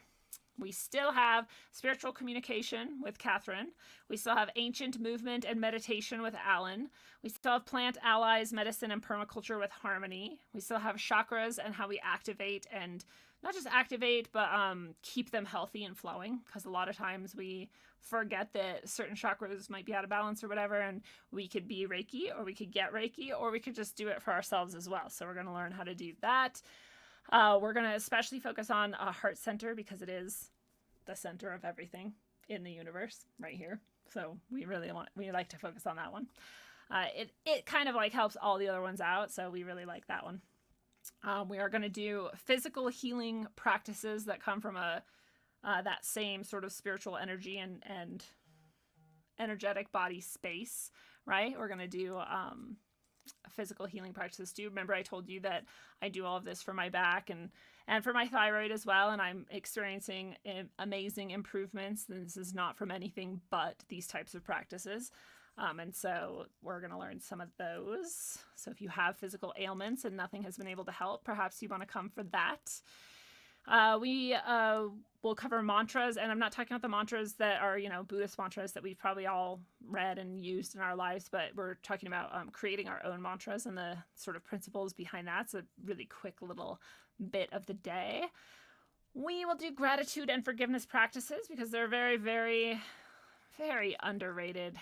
We still have spiritual communication with Catherine. We still have ancient movement and meditation with Alan. We still have plant allies, medicine, and permaculture with Harmony. We still have chakras and how we activate, and not just activate, but keep them healthy and flowing, because a lot of times we forget that certain chakras might be out of balance or whatever, and we could be Reiki, or we could get Reiki, or we could just do it for ourselves as well. So we're going to learn how to do that. We're going to especially focus on heart center, because it is the center of everything in the universe right here. So we like to focus on that one. It kind of like helps all the other ones out. So we really like that one. We are going to do physical healing practices that come from that same sort of spiritual energy and energetic body space, right? We're going to do physical healing practices too. Remember, I told you that I do all of this for my back and for my thyroid as well, and I'm experiencing amazing improvements. This is not from anything but these types of practices. And so we're going to learn some of those. So if you have physical ailments and nothing has been able to help, perhaps you want to come for that. We will cover mantras, and I'm not talking about the mantras that are, Buddhist mantras that we've probably all read and used in our lives, but we're talking about creating our own mantras and the sort of principles behind that. It's a really quick little bit of the day. We will do gratitude and forgiveness practices, because they're very, very, very overrated.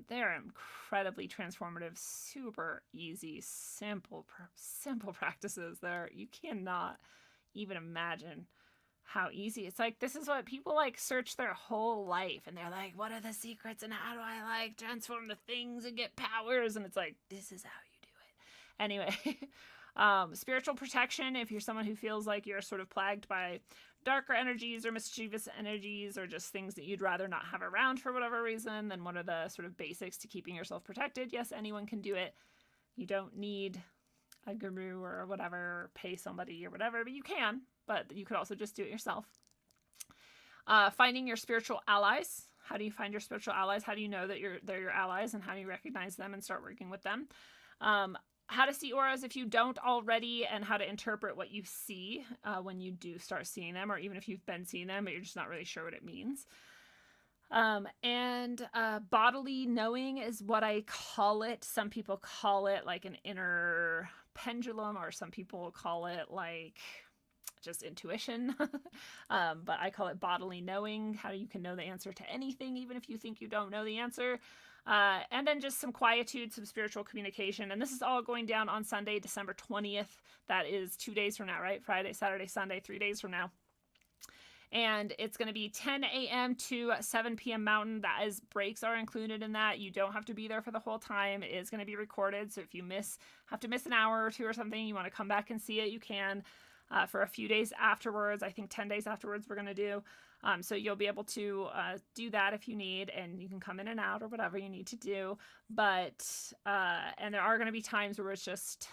They're incredibly transformative, super easy, simple practices that you cannot even imagine how easy. It's like, this is what people like search their whole life, and they're like, what are the secrets, and how do I like transform the things and get powers? And it's like, this is how you do it. Anyway, spiritual protection. If you're someone who feels like you're sort of plagued by darker energies or mischievous energies, or just things that you'd rather not have around for whatever reason, then what are the sort of basics to keeping yourself protected? Yes, anyone can do it. You don't need a guru or whatever, or pay somebody or whatever, but you can. But you could also just do it yourself. Finding your spiritual allies. How do you find your spiritual allies? How do you know that they're your allies, and how do you recognize them and start working with them? How to see auras if you don't already, and how to interpret what you see when you do start seeing them, or even if you've been seeing them but you're just not really sure what it means. And bodily knowing is what I call it. Some people call it like an inner pendulum, or some people call it like just intuition. But I call it bodily knowing, how you can know the answer to anything, even if you think you don't know the answer. And then just some quietude, some spiritual communication. And this is all going down on Sunday, December 20th. That is 2 days from now, right? Friday, Saturday, Sunday, 3 days from now. And it's going to be 10 a.m. to 7 p.m. Mountain. That is, breaks are included in that. You don't have to be there for the whole time. It is going to be recorded. So if you have to miss an hour or two or something, you want to come back and see it, you can. For a few days afterwards, I think 10 days afterwards, we're going to do. So you'll be able to do that if you need, and you can come in and out or whatever you need to do. But, and there are going to be times where it's just,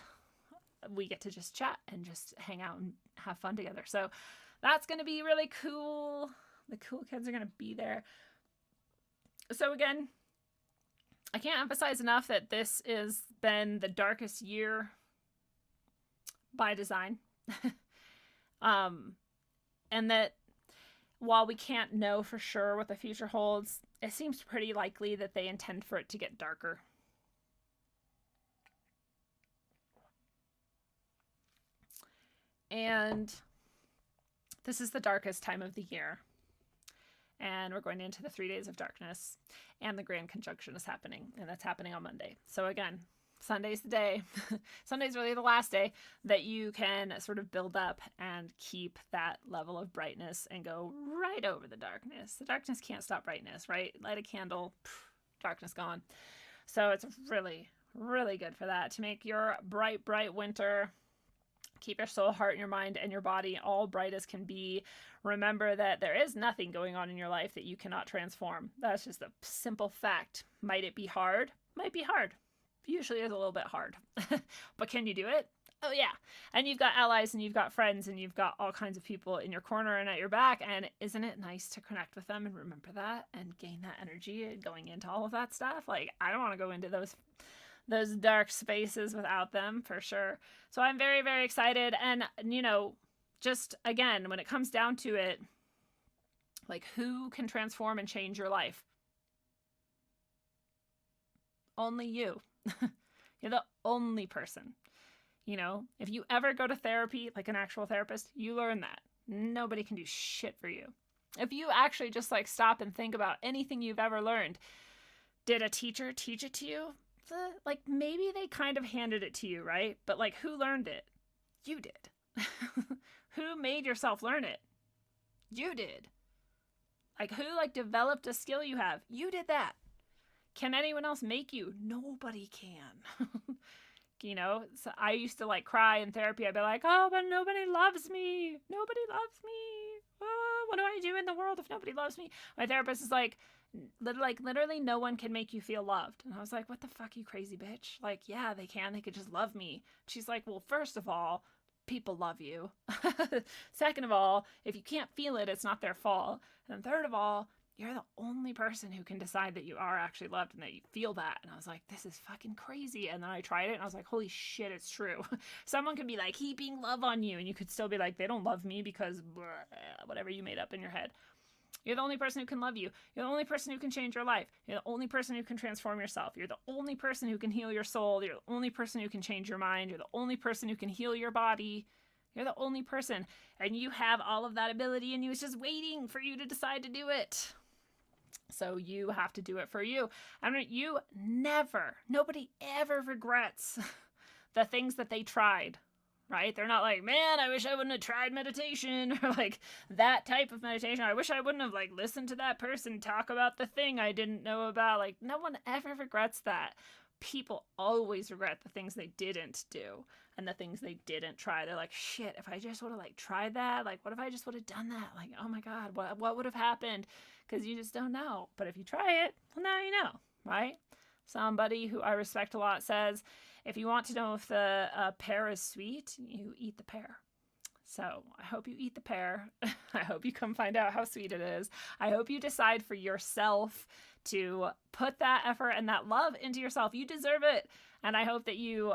we get to just chat and just hang out and have fun together. So that's going to be really cool. The cool kids are going to be there. So again, I can't emphasize enough that this has been the darkest year by design. And that while we can't know for sure what the future holds, it seems pretty likely that they intend for it to get darker. And this is the darkest time of the year. And we're going into the 3 days of darkness, and the grand conjunction is happening, and that's happening on Monday. So again, Sunday's the day. Sunday's really the last day that you can sort of build up and keep that level of brightness and go right over the darkness. The darkness can't stop brightness, right? Light a candle, darkness gone. So it's really, really good for that, to make your bright, bright winter. Keep your soul, heart, and your mind and your body all bright as can be. Remember that there is nothing going on in your life that you cannot transform. That's just a simple fact. Might it be hard? Might be hard. Usually is a little bit hard. But can you do it? Oh yeah. And you've got allies, and you've got friends, and you've got all kinds of people in your corner and at your back. And isn't it nice to connect with them and remember that and gain that energy going into all of that stuff? Like, I don't want to go into those dark spaces without them, for sure. So I'm very, very excited. And, just, again, when it comes down to it, like, who can transform and change your life? Only you. You're the only person. You know, if you ever go to therapy, like an actual therapist, you learn that. Nobody can do shit for you. If you actually just like stop and think about anything you've ever learned, did a teacher teach it to you? Like maybe they kind of handed it to you, right? But like who learned it? You did. Who made yourself learn it? You did. Like who like developed a skill you have? You did that. Can anyone else make you? Nobody can. You know, so I used to like cry in therapy. I'd be like, oh, but nobody loves me. Nobody loves me. Oh, what do I do in the world if nobody loves me? My therapist is like literally no one can make you feel loved. And I was like, what the fuck, you crazy bitch? Like, yeah, they can. They could just love me. She's like, well, first of all, people love you. Second of all, if you can't feel it, it's not their fault. And third of all, you're the only person who can decide that you are actually loved and that you feel that. And I was like, this is fucking crazy. And then I tried it and I was like, holy shit, it's true. Someone could be like heaping love on you and you could still be like, they don't love me because blah, whatever you made up in your head. You're the only person who can love you. You're the only person who can change your life. You're the only person who can transform yourself. You're the only person who can heal your soul. You're the only person who can change your mind. You're the only person who can heal your body. You're the only person. And you have all of that ability and it's just waiting for you to decide to do it. So you have to do it for you. I mean, nobody ever regrets the things that they tried, right? They're not like, man, I wish I wouldn't have tried meditation or like that type of meditation. I wish I wouldn't have like listened to that person talk about the thing I didn't know about. Like no one ever regrets that. People always regret the things they didn't do and the things they didn't try. They're like, shit, if I just would have like tried that, like what if I just would have done that? Like, oh my God, what would have happened? Because you just don't know. But if you try it, well, now you know, right? Somebody who I respect a lot says, if you want to know if the pear is sweet, you eat the pear. So I hope you eat the pear. I hope you come find out how sweet it is. I hope you decide for yourself to put that effort and that love into yourself. You deserve it. And I hope that you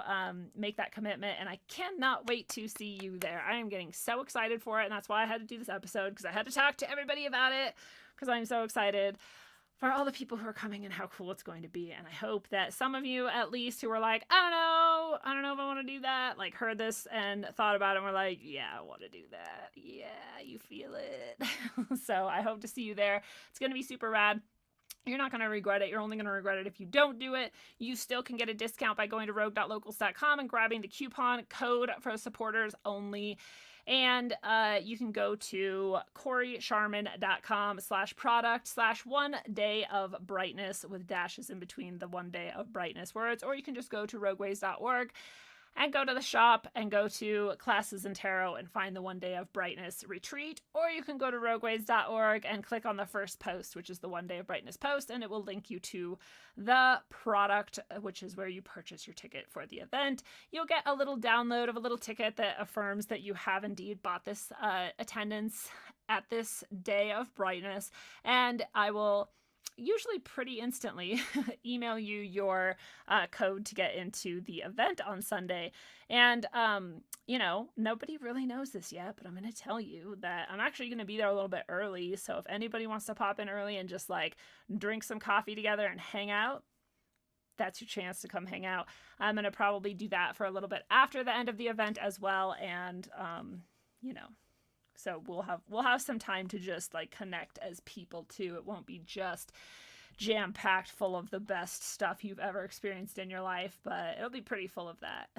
make that commitment. And I cannot wait to see you there. I am getting so excited for it. And that's why I had to do this episode, because I had to talk to everybody about it, because I'm so excited for all the people who are coming and how cool it's going to be. And I hope that some of you, at least, who are like, I don't know if I want to do that, like heard this and thought about it and were like, yeah, I want to do that. Yeah, you feel it. So I hope to see you there. It's going to be super rad. You're not going to regret it. You're only going to regret it if you don't do it. You still can get a discount by going to rogue.locals.com and grabbing the coupon code for supporters only. And you can go to corysharman.com/product/1 day of brightness with dashes in between the 1 day of brightness words. Or you can just go to rogueways.org and go to the shop and go to classes in tarot and find the 1 day of brightness retreat. Or you can go to rogueways.org and click on the first post, which is the 1 day of brightness post, and it will link you to the product, which is where you purchase your ticket for the event. You'll get a little download of a little ticket that affirms that you have indeed bought this attendance at this day of brightness, and I will usually pretty instantly email you your code to get into the event on Sunday. And, you know, nobody really knows this yet, but I'm going to tell you that I'm actually going to be there a little bit early. So if anybody wants to pop in early and just like drink some coffee together and hang out, that's your chance to come hang out. I'm going to probably do that for a little bit after the end of the event as well. And, you know, so we'll have some time to just like connect as people too. It won't be just jam-packed full of the best stuff you've ever experienced in your life, but it'll be pretty full of that.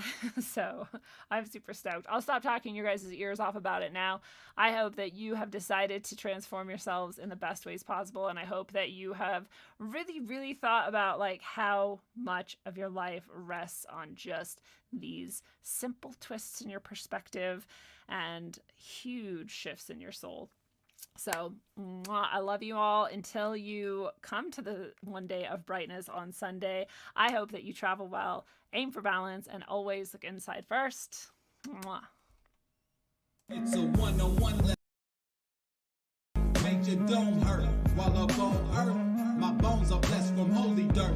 So I'm super stoked. I'll stop talking your guys' ears off about it now. I hope that you have decided to transform yourselves in the best ways possible, and I hope that you have really, really thought about like how much of your life rests on just these simple twists in your perspective and huge shifts in your soul. So I love you all until you come to the 1 day of brightness on Sunday. I hope that you travel well, aim for balance, and always look inside first. It's a one-on-one. Make your dome hurt while up on earth. My bones are blessed from holy dirt.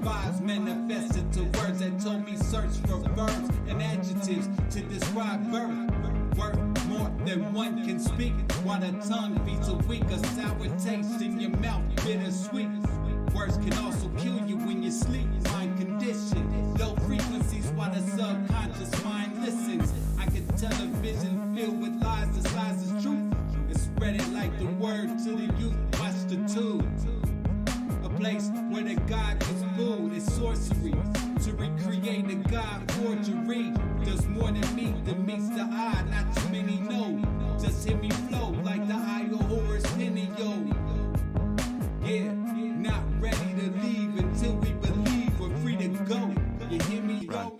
Vibes manifested to words that told me search for verbs and adjectives to describe birth. Worth more then one can speak. While the tongue feeds a weak, a sour taste in your mouth, bittersweet. Words can also kill you when you sleep. Mind condition, low frequencies while the subconscious mind listens. I can tell a vision filled with lies disguised as truth, and spread it like the word to the youth. Watch the tube. A place where the God is food, it's sorcery. To recreate a God forgery, does more than meets the eye. Not too many know. Just hear me flow like the eye of Horus Penio. Yeah, not ready to leave until we believe we're free to go. You hear me, yo?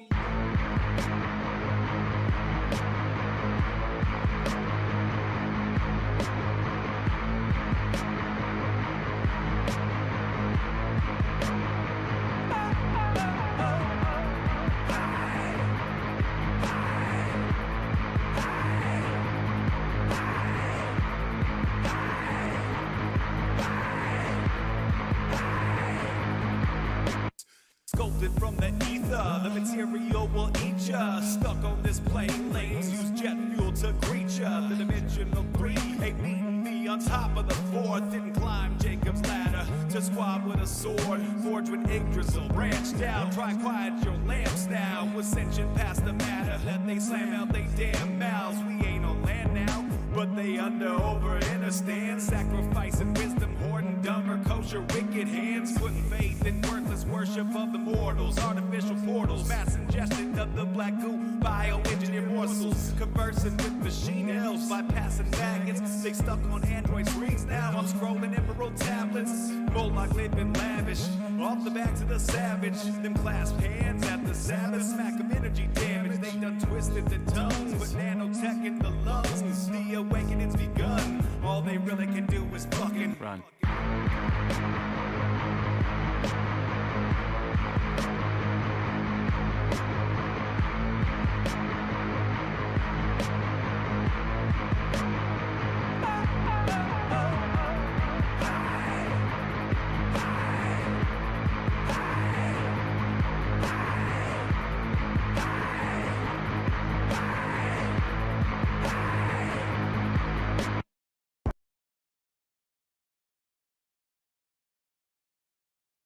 Sculpted from the ether, the material will eat ya. Stuck on this plane, lanes use jet fuel to greet ya. The dimensional three ain't beating me on top of the fourth. Didn't climb Jacob's ladder to squab with a sword. Forged with ink drizzle, branch down. Try quiet your lamps now. Ascension past the matter, let they slam out they damn mouths. We ain't on land now, but they over understand. Sacrificing wisdom, hoarding dumber, kosher, wicked hands. Putting faith in worthless worship of the mortals. Artificial portals, mass ingestion of the black goo. Bioengineered morsels, conversing with machine elves. Bypassing maggots, they stuck on Android screens now. I'm scrolling emerald tablets. Moloch living lavish, off the backs of the savage. Them clasp hands at the Sabbath. Smack of energy damage, they done twisted the tongues. But nanotech in the lungs, the awakening's begun. All they really can do is fucking run.